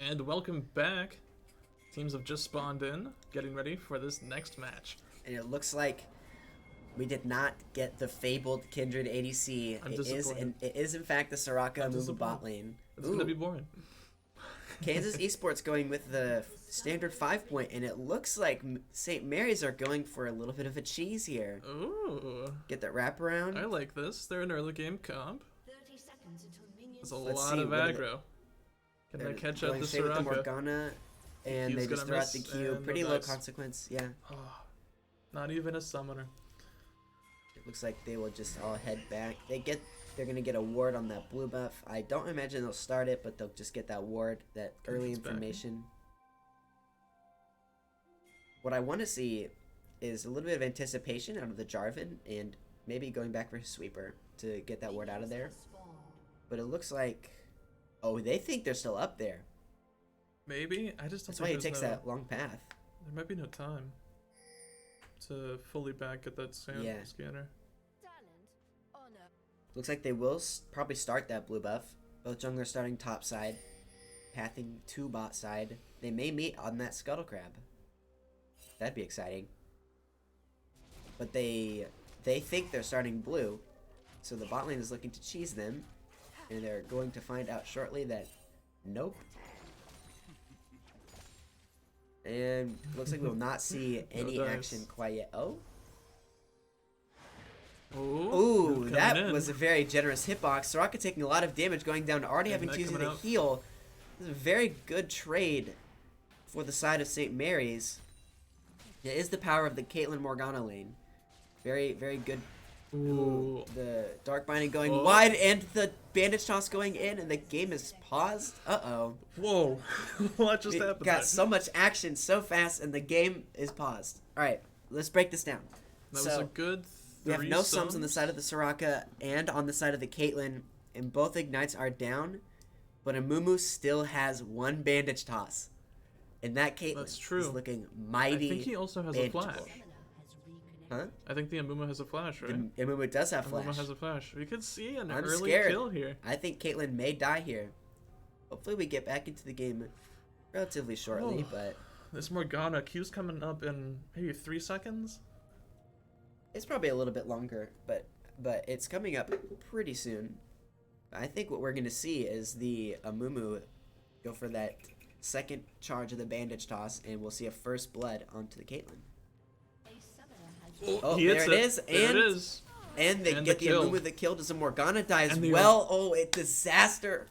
And welcome back. Teams have just spawned in, getting ready for this next match. And it looks like we did not get the fabled Kindred ADC. It is in fact the Soraka Amumu bot lane. It's gonna be boring. Kansas Esports going with the standard 5-point, and it looks like St. Mary's are going for a little bit of a cheese here. Ooh. Get that wraparound. I like this. They're an early game comp. 30 seconds until minions. There's a lot of aggro. Can they catch up the Soraka? With the Soraka? Morgana, and they just throw out the Q. Pretty low consequence, yeah. Not even a summoner. It looks like they will just all head back. They're gonna get a ward on that blue buff. I don't imagine they'll start it, but they'll just get that ward, that early information. What I want to see is a little bit of anticipation out of the Jarvan, and maybe going back for his sweeper to get that ward out of there. But it looks like, oh, they think they're still up there. Maybe. I just don't That's why think he takes that long path. There might be no time to fully back at that scanner. Looks like they will probably start that blue buff. Both junglers starting top side, pathing to bot side. They may meet on that scuttle crab. That'd be exciting. But they think they're starting blue, so the bot lane is looking to cheese them, and they're going to find out shortly that nope. And looks like we will not see any action quite yet. Oh. Ooh, that was a very generous hitbox. Soraka taking a lot of damage, going down to already having to use the heal. This is a very good trade for the side of St. Mary's. It is the power of the Caitlyn Morgana lane. Very, very good. Ooh. The Dark Binding going wide and the Bandage Toss going in, and the game is paused. Uh-oh. Whoa. What just happened? Got so much action so fast, and the game is paused. All right, let's break this down. That was a good we have no sums on the side of the Soraka and on the side of the Caitlyn, and both ignites are down, but Amumu still has one Bandage Toss. And that Caitlyn is looking mighty. I think he also has a flash. Huh? I think the Amumu has a flash, right? The Amumu does have flash. Amumu has a flash. We could see an I'm early scared. kill here. I think Caitlyn may die here. Hopefully we get back into the game relatively shortly, but... This Morgana, Q's coming up in maybe 3 seconds? It's probably a little bit longer, but it's coming up pretty soon. I think what we're going to see is the Amumu go for that second charge of the Bandage Toss, and we'll see a first blood onto the Caitlyn. Oh, there it is. And they get the Amumu the kill. Does a Morgana die as well? Oh, it disaster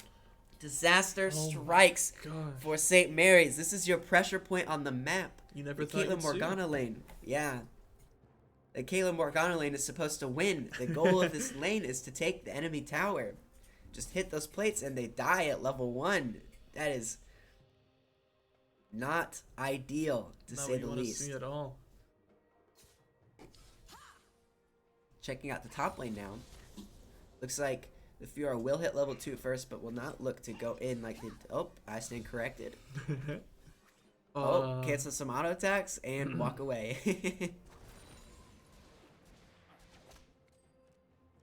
strikes for St. Mary's. This is your pressure point on the map. You never thought Caitlyn Morgana lane. Yeah. The Caitlyn Morgana lane is supposed to win. The goal of this lane is to take the enemy tower. Just hit those plates and they die at level 1. That is not ideal, to say the least. See at all. Checking out the top lane now. Looks like the Fiora will hit level 2 first, but will not look to go in like they... Oh, I stand corrected. Cancel some auto attacks and walk away.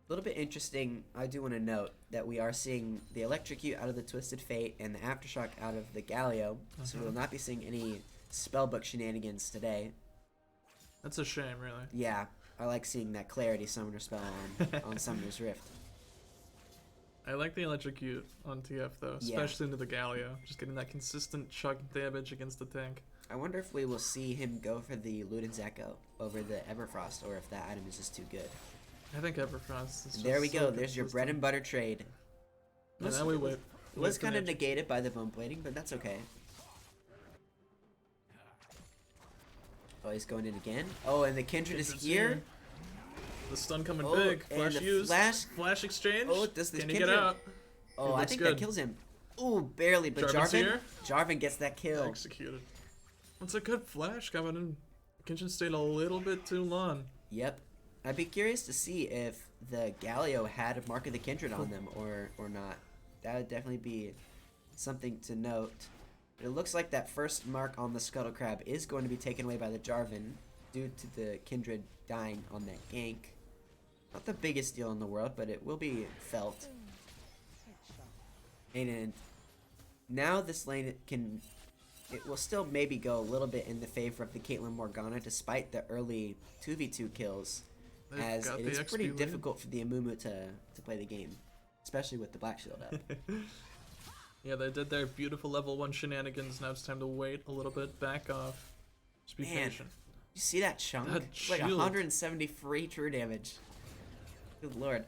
A little bit interesting, I do want to note that we are seeing the Electrocute out of the Twisted Fate and the Aftershock out of the Galio, so we will not be seeing any Spellbook shenanigans today. That's a shame, really. Yeah, I like seeing that Clarity Summoner spell on Summoner's Rift. I like the Electrocute on TF, though, especially into the Galio. Just getting that consistent chuck damage against the tank. I wonder if we will see him go for the Luden's Echo over the Everfrost, or if that item is just too good. I think Everfrost is there we go. There's your bread and butter trade. And then we wait. It was kind of negated by the bone plating, but that's okay. Oh, he's going in again. Oh, and the Kindred is here. The stun coming big. Flash used. Flash exchange. Oh, does this Kindred get out? Oh, I think that kills him. Ooh, barely, but Jarvan gets that kill. Executed. It's a good flash coming in. Kindred stayed a little bit too long. Yep. I'd be curious to see if the Galio had a Mark of the Kindred on them or not. That would definitely be something to note. But it looks like that first mark on the Scuttle Crab is going to be taken away by the Jarvan due to the Kindred dying on that gank. Not the biggest deal in the world, but it will be felt. And now this lane it will still maybe go a little bit in the favor of the Caitlyn Morgana despite the early 2v2 kills, They've as got it the is XP pretty lead. difficult for the Amumu to play the game, especially with the Black Shield up. Yeah, they did their beautiful level 1 shenanigans. Now it's time to wait a little bit, back off. Just be Man, patient. you see that chunk? That It's like shield. 170 free true damage. Good lord.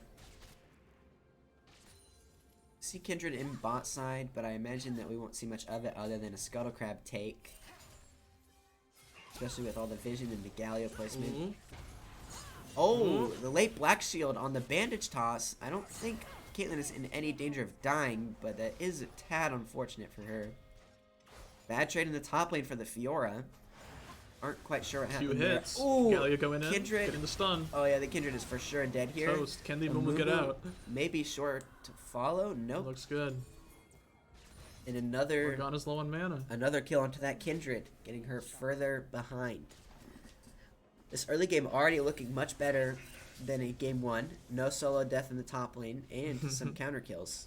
See Kindred in bot side, but I imagine that we won't see much of it other than a Scuttle Crab take. Especially with all the vision and the Galio placement. Ooh. Oh, the late Black Shield on the bandage toss. I don't think Caitlyn is in any danger of dying, but that is a tad unfortunate for her. Bad trade in the top lane for the Fiora. Aren't quite sure what Few happened hits. there. Ooh, Gallia going in. Kindred. Getting the stun. Oh yeah, the Kindred is for sure dead here. Toast. Can the Mumu get out? Maybe short to follow. Nope. Looks good. And another Morgana's low on mana. kill onto that Kindred, getting her further behind. This early game already looking much better than in game 1. No solo death in the top lane and some counter kills.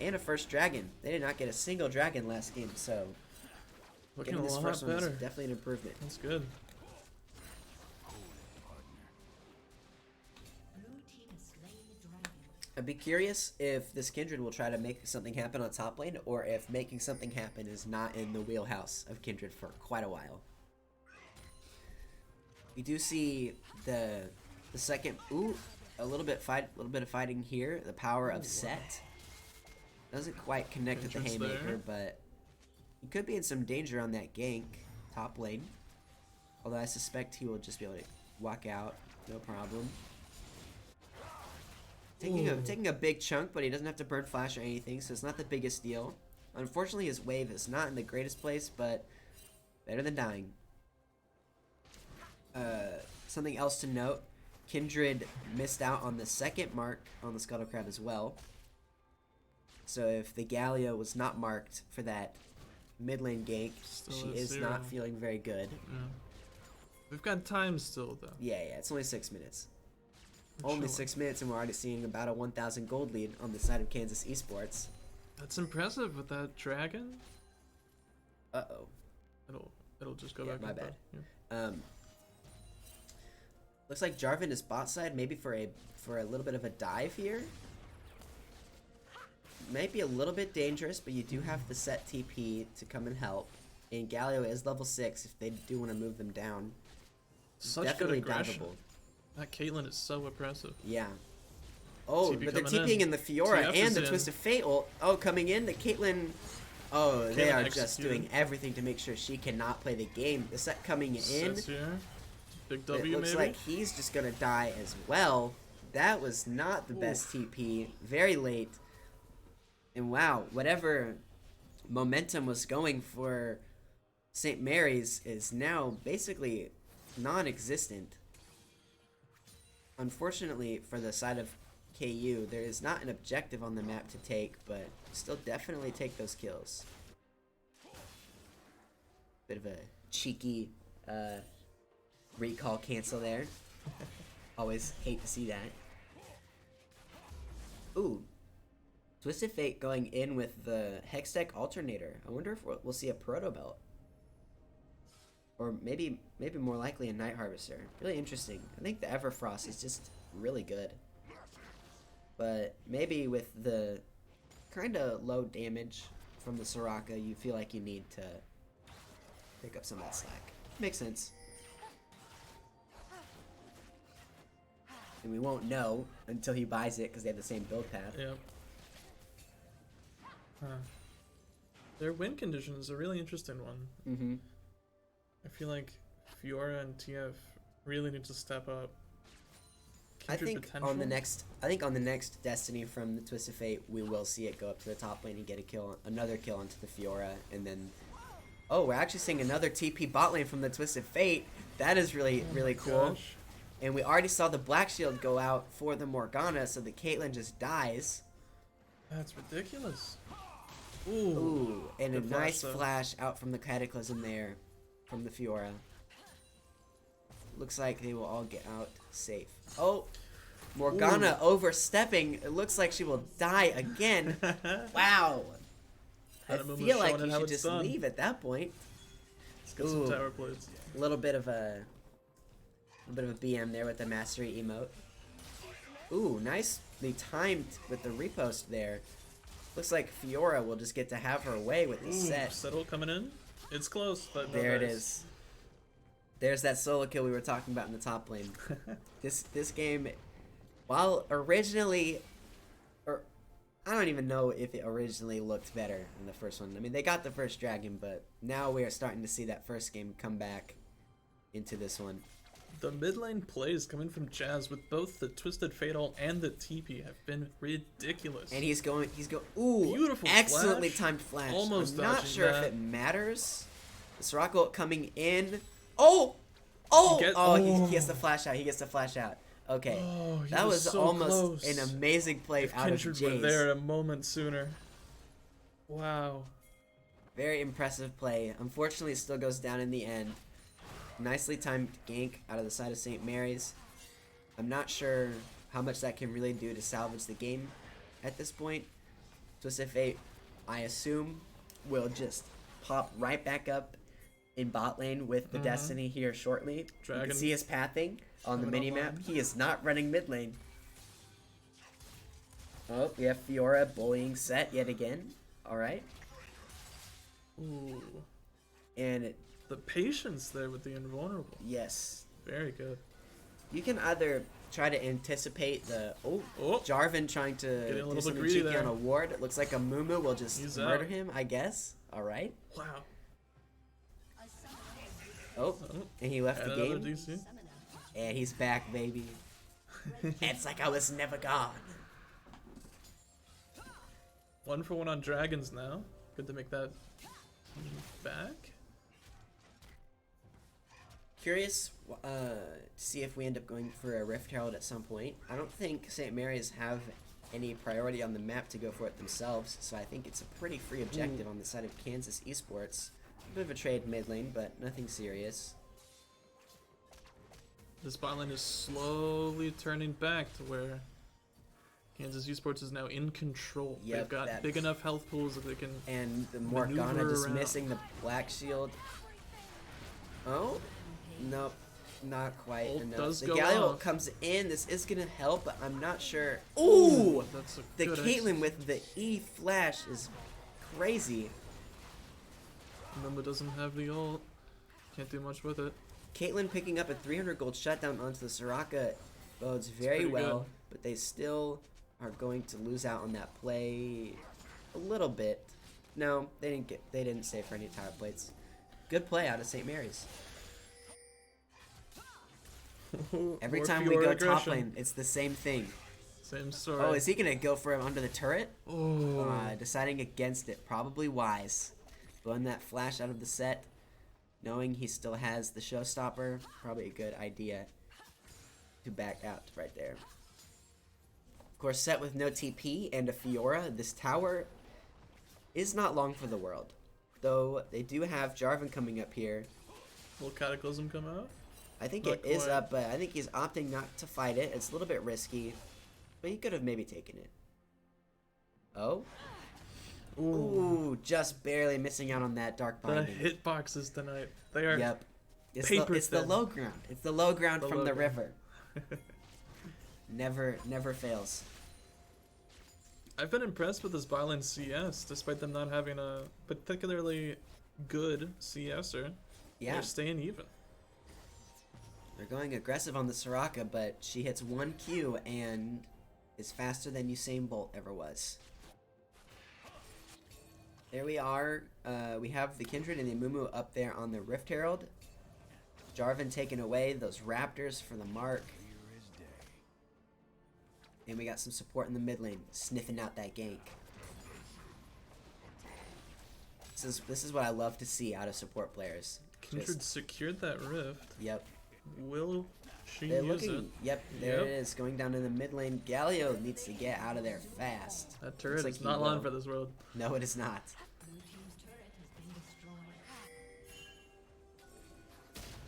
And a first dragon. They did not get a single dragon last game, so Looking getting a this lot first one is better. definitely an improvement. That's good. I'd be curious if this Kindred will try to make something happen on top lane, or if making something happen is not in the wheelhouse of Kindred for quite a while. We do see the second. Ooh, a little bit of fighting here. The power of set doesn't quite connect with the Entrance haymaker, there. but he could be in some danger on that gank top lane. Although I suspect he will just be able to walk out, no problem. Taking a big chunk, but he doesn't have to burn flash or anything, so it's not the biggest deal. Unfortunately, his wave is not in the greatest place, but better than dying. Something else to note, Kindred missed out on the second mark on the Scuttle Crab as well. So if the Galio was not marked for that mid lane gank, Still she at is 0. not feeling very good. Yeah. We've got time still, though. Yeah, it's only 6 minutes. We're Only chilling. 6 minutes, and we're already seeing about a 1,000 gold lead on the side of Kansas Esports. That's impressive with that dragon. Uh-oh. It'll just go Yeah, back. my up, bad. though. Looks like Jarvan is bot side, maybe for a little bit of a dive here. Might be a little bit dangerous, but you do have the set TP to come and help. And Galio is level 6 if they do want to move them down. Such Definitely good aggression. diveable. That Caitlyn is so impressive. Yeah. Oh, TP but they're coming TPing in. in the Fiora TF and is the in. Twisted Fate ult. Oh, coming in, the Caitlyn. Oh, they Caitlyn are just executed. doing everything to make sure she cannot play the game. The set coming in. Sets here. Big It W looks maybe. like he's just gonna die as well. That was not the best TP. Very late. And wow, whatever momentum was going for St. Mary's is now basically non-existent. Unfortunately for the side of KU, there is not an objective on the map to take, but still definitely take those kills. Bit of a cheeky recall cancel there. Always hate to see that. Ooh. Twisted Fate going in with the Hextech Alternator. I wonder if we'll see a Proto Belt. Or maybe more likely a Night Harvester. Really interesting. I think the Everfrost is just really good. But maybe with the kind of low damage from the Soraka, you feel like you need to pick up some of that slack. Makes sense. And we won't know until he buys it because they have the same build path. Yep. Huh. Their win condition is a really interesting one. Mm-hmm. I feel like Fiora and TF really need to step up. I Kindred think potential? on the next Destiny from the Twisted Fate, we will see it go up to the top lane and get another kill onto the Fiora, and then we're actually seeing another TP bot lane from the Twisted Fate. That is really cool. Gosh. And we already saw the Black Shield go out for the Morgana, so the Caitlyn just dies. That's ridiculous. Ooh. Ooh, and a Good flash, nice though. flash out from the Cataclysm there, from the Fiora. Looks like they will all get out safe. Oh, Morgana overstepping. It looks like she will die again. Wow. I feel like you should just leave at that point. Let's get some tower plates. A little bit of a BM there with the mastery emote. Ooh, nicely timed with the repost there. Looks like Fiora will just get to have her way with the set. Settle coming in. It's close, but there it is. There's that solo kill we were talking about in the top lane. This game, while originally, or I don't even know if it originally looked better than the first one. I mean, they got the first dragon, but now we are starting to see that first game come back into this one. The mid lane plays coming from Jazz with both the Twisted Fatal and the TP have been ridiculous. And he's going, ooh, beautiful excellently flash. timed flash. Almost I'm not sure that. if it matters. The Sirocco coming in. He gets the flash out. He gets the flash out. Okay, that was so almost close. an amazing play If out Kindred of Jace. were there a moment sooner. Wow. Very impressive play. Unfortunately, it still goes down in the end. Nicely timed gank out of the side of St. Mary's. I'm not sure how much that can really do to salvage the game at this point. Twisted Fate, I assume, will just pop right back up in bot lane with the Destiny here shortly. You can see his pathing on the minimap. He is not running mid lane. Oh, we have Fiora bullying Set yet again. Alright. Ooh. And the patience there with the invulnerable. yes. Very good. You can either try to anticipate the Jarvan trying to do something greedy cheeky there. on a ward. It looks like a Mumu will just He's murder out. him, I guess. Alright. Wow. Oh, and he left the Another game. DC. And he's back, baby. It's like I was never gone. 1 for 1 on dragons now. Good to make that back. Curious to see if we end up going for a Rift Herald at some point. I don't think St. Mary's have any priority on the map to go for it themselves, so I think it's a pretty free objective on the side of Kansas Esports. A bit of a trade mid lane, but nothing serious. This bot lane is slowly turning back to where Kansas Esports is now in control. Yep, They've got big enough health pools that they can and the Morgana maneuver just around. missing the black shield. Oh, nope, not quite Ult enough. does The go Galio off. comes in. This is gonna help, but I'm not sure. Ooh, That's a the good Caitlyn with the E flash is crazy. Number doesn't have the ult. Can't do much with it. Caitlyn picking up a 300 gold shutdown onto the Soraka bodes very pretty well, good. but they still are going to lose out on that play a little bit. No, they didn't save for any tower plates. Good play out of St. Mary's. Every More time we Fiora go top aggression. lane, it's the same thing. Same story. Oh, is he gonna go for him under the turret? Oh. Deciding against it, probably wise. Blowing that flash out of the set, knowing he still has the showstopper, probably a good idea to back out right there. Of course, set with no TP and a Fiora, this tower is not long for the world. Though they do have Jarvan coming up here. Will Cataclysm come out? I think Not it is quite. up, but I think he's opting not to fight it. It's a little bit risky, but he could have maybe taken it. Oh? Ooh, just barely missing out on that dark The binding. hitboxes tonight. They are. Yep. It's paper the thin. low ground. It's the low ground The from low the ground. river. Never fails. I've been impressed with this Bylane CS, despite them not having a particularly good CSer. Yeah, They're staying even. they're going aggressive on the Soraka, but she hits 1 Q and is faster than Usain Bolt ever was. There we are. We have the Kindred and the Mumu up there on the Rift Herald. Jarvan taking away those Raptors for the mark. And we got some support in the mid lane, sniffing out that gank. This is what I love to see out of support players. Kindred secured that rift. Yep. Will she They're use looking. it? Yep, there Yep. it is. Going down in the mid lane. Galio needs to get out of there fast. That turret Looks is like not he long will. for this world. No, it is not.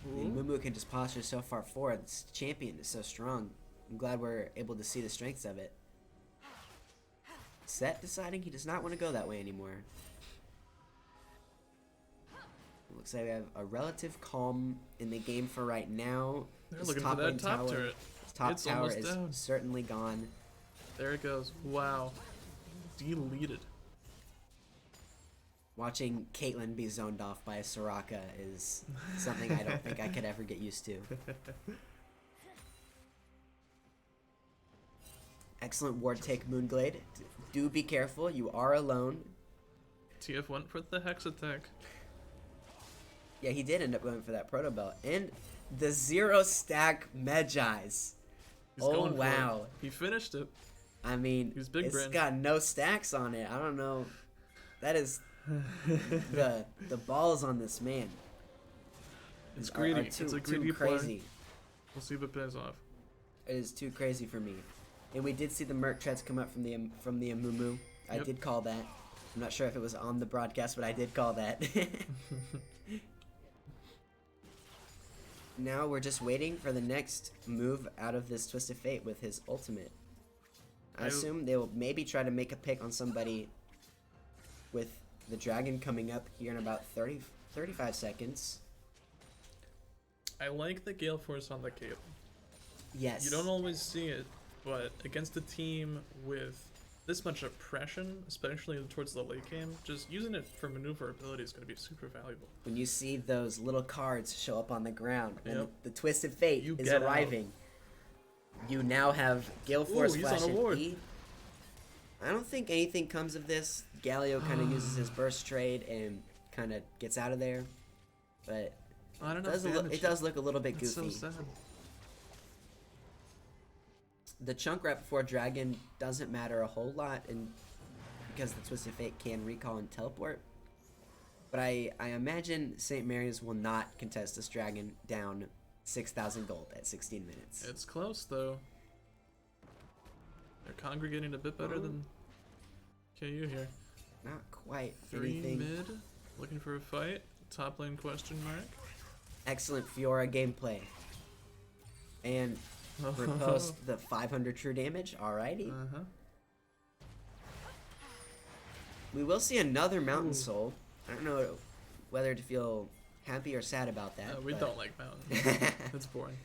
Ooh. And Mumu can just posture so far forward. This champion is so strong. I'm glad we're able to see the strengths of it. Set deciding he does not want to go that way anymore. It looks like we have a relative calm in the game for right now. They're looking for that top turret. His top It's tower almost is down. certainly gone. There it goes. Wow. Deleted. Watching Caitlyn be zoned off by a Soraka is something I don't think I could ever get used to. Excellent ward take, Moonglade. Do be careful, you are alone. TF went for the Hex attack. Yeah, he did end up going for that Proto Belt. And the 0 stack Medjais. He's Oh, going for wow. it. He finished it. I mean, He's big it's brain. got no stacks on it. I don't know. That is the balls on this man. It's greedy. Too, It's a too greedy crazy. play. We'll see if it pays off. It is too crazy for me. And we did see the Merc treads come up from the Amumu. I Yep. did call that. I'm not sure if it was on the broadcast, but I did call that. Now we're just waiting for the next move out of this Twisted Fate with his ultimate. I assume they will maybe try to make a pick on somebody with the dragon coming up here in about 35 seconds. I like the Gale Force on the Caitlyn. Yes. You don't always see it, but against a team with this much oppression, especially towards the late game, just using it for maneuverability is going to be super valuable. When you see those little cards show up on the ground and Yep. the Twisted Fate You is get arriving, you now have Gale Force he's Flash on a and ward. E. I don't think anything comes of this. Galio kind of uses his burst trade and kind of gets out of there, but I don't know. it does look a little bit It's goofy. so sad. The chunk right before Dragon doesn't matter a whole lot, and because the Twisted Fate can recall and teleport. But I imagine St. Mary's will not contest this Dragon down 6,000 gold at 16 minutes. It's close though. They're congregating a bit better than KU here. Not quite 3 anything. mid, looking for a fight. Top lane question mark. Excellent Fiora gameplay. And riposte the 500 true damage. Alrighty. Uh-huh. We will see another Mountain Soul. I don't know whether to feel happy or sad about that. We but- don't like mountain. It's boring.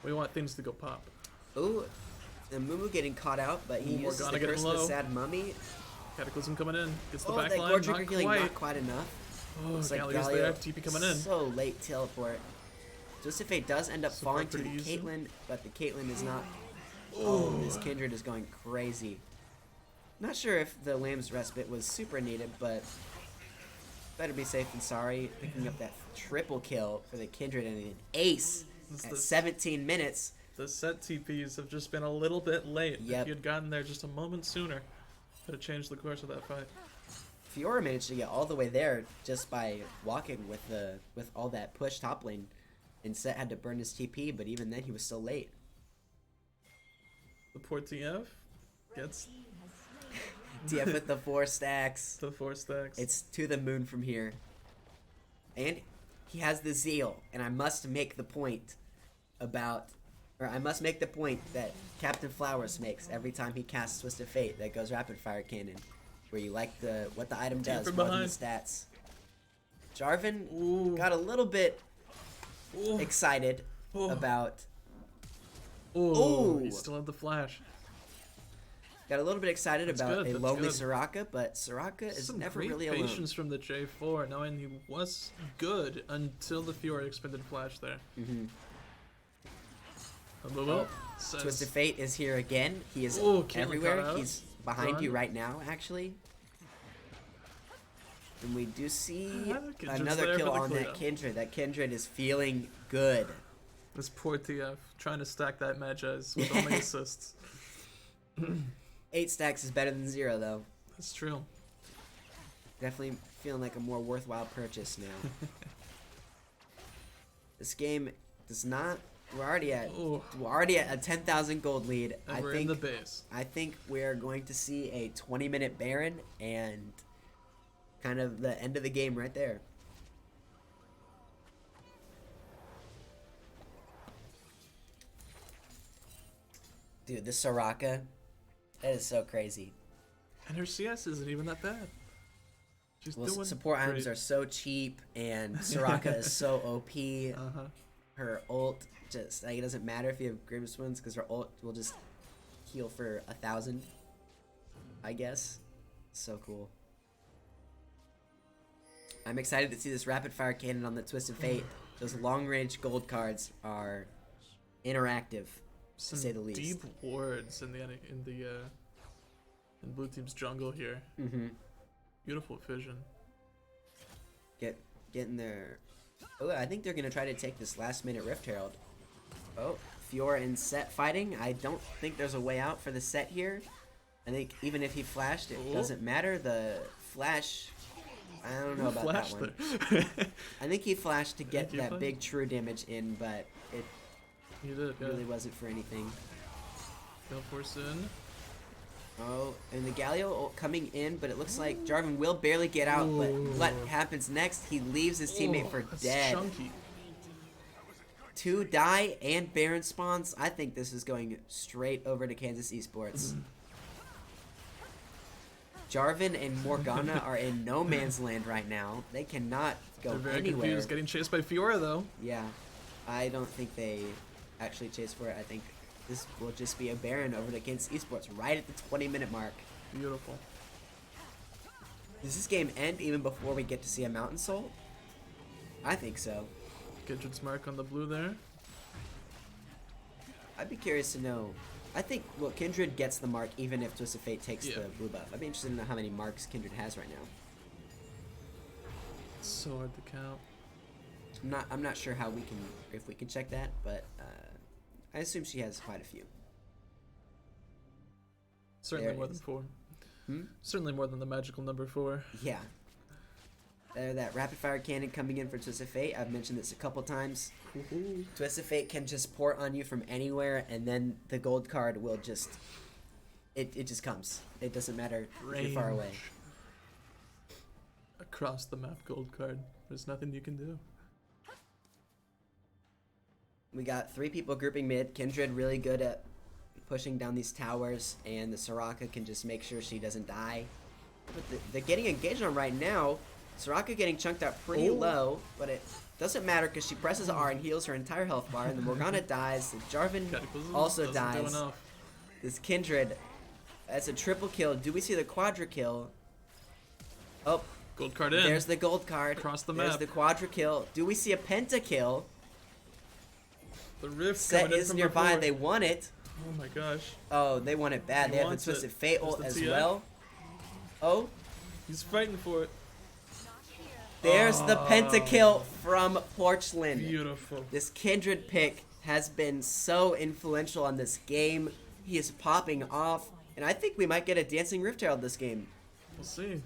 We want things to go pop. Ooh, the Mumu getting caught out, but he Ooh, uses Morgana the getting Curse of the low. Sad Mummy. Cataclysm coming in. Gets the Oh, that backline. Gore Trigger Not healing quite. not quite enough. Oh, Looks like Galio's Galio there. TP coming in. So late teleport. Twisted Fate does end up Support falling to the pretty easy. Caitlyn, but the Caitlyn is not. Oh, this Kindred is going crazy. Not sure if the Lamb's Respite was super needed, but better be safe than sorry. Picking up that triple kill for the Kindred and an ace It's at the- 17 minutes. The set TPs have just been a little bit late. Yep. If you had gotten there just a moment sooner, could have changed the course of that fight. Fiora managed to get all the way there just by walking with all that push top lane. And Set had to burn his TP, but even then he was still late. The poor TF gets TF with the 4 stacks. the 4 stacks. It's to the moon from here. And he has the zeal, and I must make the point that Captain Flowers makes every time he casts Twisted Fate that goes Rapid Fire Cannon, where you like what the item does from more than the behind. stats. Jarvan Ooh. got a little bit Ooh. excited Ooh. about Ooh, Ooh. he still had the flash. Got a little bit excited That's about good, a that's lonely good. Soraka, but Soraka is Some never great really patience from the J4, knowing he was good until the Fiora expended flash there. alone. Oh, says, Twisted Fate is here again. He is Ooh, Caitlyn everywhere. caught out. He's behind Run. you right now, actually. And we do see Kindred's another there kill for the on clear. that Kindred. That Kindred is feeling good. This poor TF trying to stack that Magi's with only assists. 8 stacks is better than 0, though. That's true. Definitely feeling like a more worthwhile purchase now. This game does not. We're already at a 10,000 gold lead. And we're in the base. I think we're going to see a 20-minute Baron and kind of the end of the game right there. Dude, the Soraka, that is so crazy. And her CS isn't even that bad. She's doing support great. items are so cheap, and Soraka is so OP. Her ult just like, it doesn't matter if you have Grimm's Wounds because her ult will just heal for 1,000. I guess. So cool. I'm excited to see this rapid fire cannon on the Twisted Fate. Those long range gold cards are interactive, to say the least. Deep wards in blue team's jungle here. Beautiful vision. Getting there. Oh, I think they're gonna try to take this last minute Rift Herald. Oh, Fiora and Set fighting. I don't think there's a way out for the Set here. I think even if he flashed, it doesn't matter. The flash, I don't know about that one. I think he flashed to get that big true damage in, but it really wasn't for anything. Gale Force in. Oh, and the Galio coming in, but it looks like Jarvan will barely get out, but what happens next? He leaves his teammate for dead. Chunky. 2 die and Baron spawns. I think this is going straight over to Kansas Esports. Jarvan and Morgana are in no man's land right now. They cannot go They're very anywhere. confused, getting chased by Fiora though. Yeah, I don't think they actually chase for it. I think this will just be a Baron over to Kansas Esports right at the 20-minute mark. Beautiful. Does this game end even before we get to see a Mountain Soul? I think so. Kindred's mark on the blue there. I'd be curious to know. I think, well, Kindred gets the mark even if Twisted Fate takes the blue buff. I'd be interested to know how many marks Kindred has right now. It's so hard to count. I'm not sure if we can check that, but I assume she has quite a few. Certainly more than 4. Certainly more than the magical number 4. Yeah. That rapid fire cannon coming in for Twisted Fate. I've mentioned this a couple times. Twisted Fate can just port on you from anywhere, and then the gold card will just it just comes. It doesn't matter if you're far away. Across the map gold card. There's nothing you can do. We got 3 people grouping mid. Kindred really good at pushing down these towers, and the Soraka can just make sure she doesn't die. But they're getting engaged on right now. Soraka getting chunked out pretty low, but it doesn't matter because she presses R and heals her entire health bar, and the Morgana dies. The Jarvan also dies. This Kindred, that's a triple kill. Do we see the quadra kill? Oh, gold card in. There's the gold card. Across the map. There's the quadra kill. Do we see a pentakill? The Rift Set is nearby. They won it. Oh my gosh. Oh, they want it bad. They have the Twisted Fate ult as well. Oh, he's fighting for it. There's the pentakill from Porcelain. Beautiful. This Kindred pick has been so influential on this game. He is popping off, and I think we might get a Dancing Rift Herald this game. We'll see.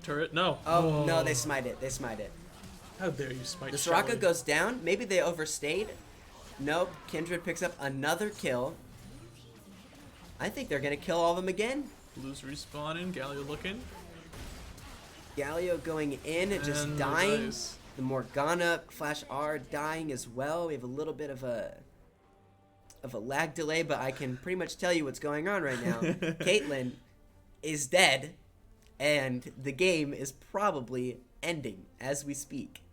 Turret? No. Oh, no, they smite it. They smite it. How dare you smite the Soraka goes down. Maybe they overstayed. Nope. Kindred picks up another kill. I think they're going to kill all of them again. Blues respawning. Galio looking. Galio going in and just dying. The Morgana Flash R dying as well. We have a little bit of a lag delay, but I can pretty much tell you what's going on right now. Caitlyn is dead, and the game is probably ending as we speak.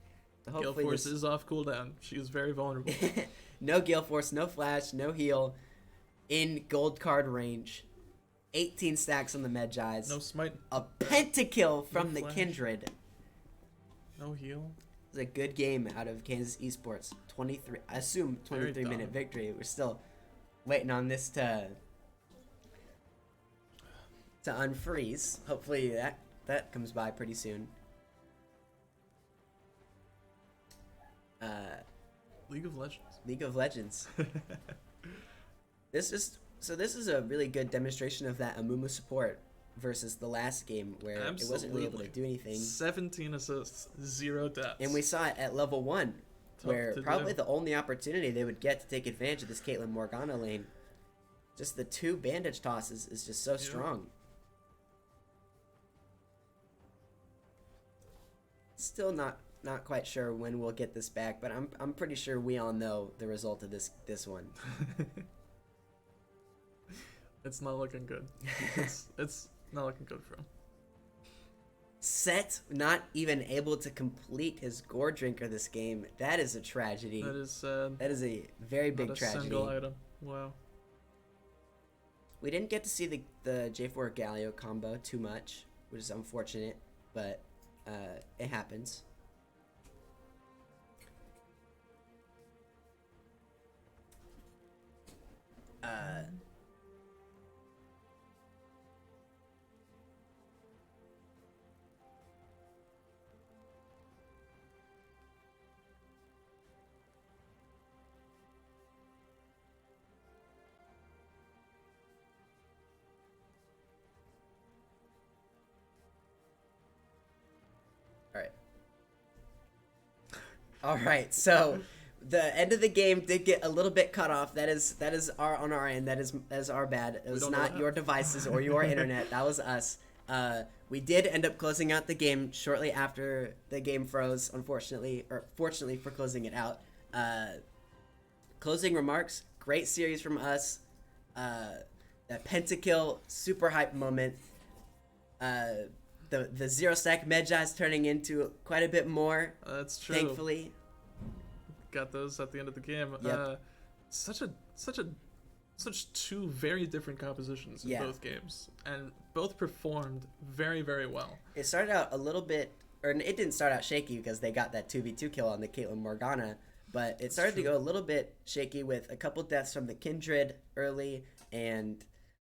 So Gale Force is off cooldown. She is very vulnerable. No Gale Force, no Flash, no heal. In gold card range. 18 stacks on the Medjais. No smite. A pentakill from the Flash. Kindred. No heal. It was a good game out of Kansas Esports. 23, I assume 23-minute victory. We're still waiting on this to unfreeze. Hopefully that comes by pretty soon. League of Legends. League of Legends. This is a really good demonstration of that Amumu support versus the last game where it wasn't really able to do anything. 17 assists, 0 deaths. And we saw it at level 1, where probably the only opportunity they would get to take advantage of this Caitlyn Morgana lane. Just the 2 bandage tosses is just so strong. Still not quite sure when we'll get this back, but I'm pretty sure we all know the result of this one. It's not looking good. It's not looking good for him. Set not even able to complete his gore drinker this game. That is a tragedy. That is sad. That is a very big Not a tragedy. single item. Wow. We didn't get to see the J4 Galio combo too much, which is unfortunate, but it happens. All right. So the end of the game did get a little bit cut off. That is on our end. That is our bad. It was not your devices or your internet. That was us. We did end up closing out the game shortly after the game froze, unfortunately, or fortunately for closing it out. Closing remarks. Great series from us. That pentakill, super hype moment. The zero stack Medjai's turning into quite a bit more. That's true. Thankfully. Got those at the end of the game. Yep. Such two very different compositions in both games, and both performed very, very well. It started out a little bit, or it didn't start out shaky because they got that 2v2 kill on the Caitlyn Morgana, but it started to go a little bit shaky with a couple deaths from the Kindred early, and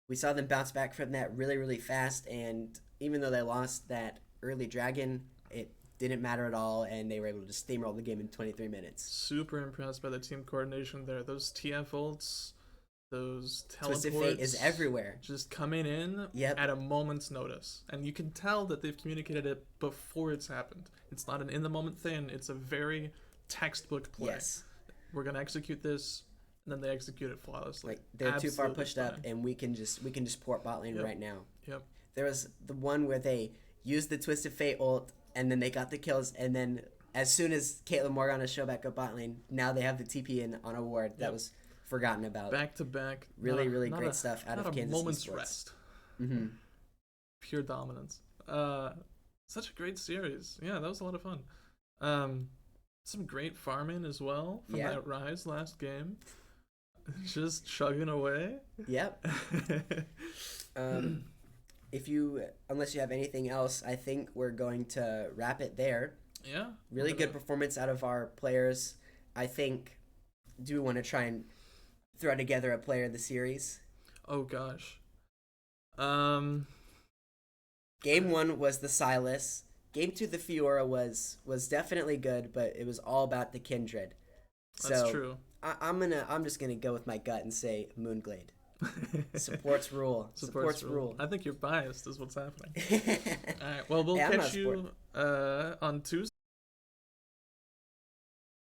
we saw them bounce back from that really, really fast, and even though they lost that early dragon, it didn't matter at all, and they were able to just steamroll the game in 23 minutes. Super impressed by the team coordination there. Those TF ults, those teleports. Twisted Fate is everywhere. Just coming in at a moment's notice. And you can tell that they've communicated it before it's happened. It's not an in-the-moment thing. It's a very textbook play. Yes. We're going to execute this, and then they execute it flawlessly. Like, they're too far pushed up, and we can just port bot lane right now. Yep. There was the one where they used the Twisted Fate ult, and then they got the kills, and then as soon as Caitlyn Morgana showed back up bot lane, now they have the TP in on a ward that was forgotten about. Back to back. Really, really great stuff out of Kansas Esports. Not a moment's rest. Mm-hmm. Pure dominance. Such a great series. Yeah, that was a lot of fun. Some great farming as well from that Rise last game. Just chugging away. Yep. Unless you have anything else, I think we're going to wrap it there. Yeah. Really good performance out of our players. I think, do we want to try and throw together a player of the series? Oh, gosh. Game 1 was the Silas. Game 2, the Fiora was definitely good, but it was all about the Kindred. That's true. I'm just gonna go with my gut and say Moonglade. Supports rule. Supports rule. I think you're biased is what's happening. All right. Well, we'll catch you on Tuesday.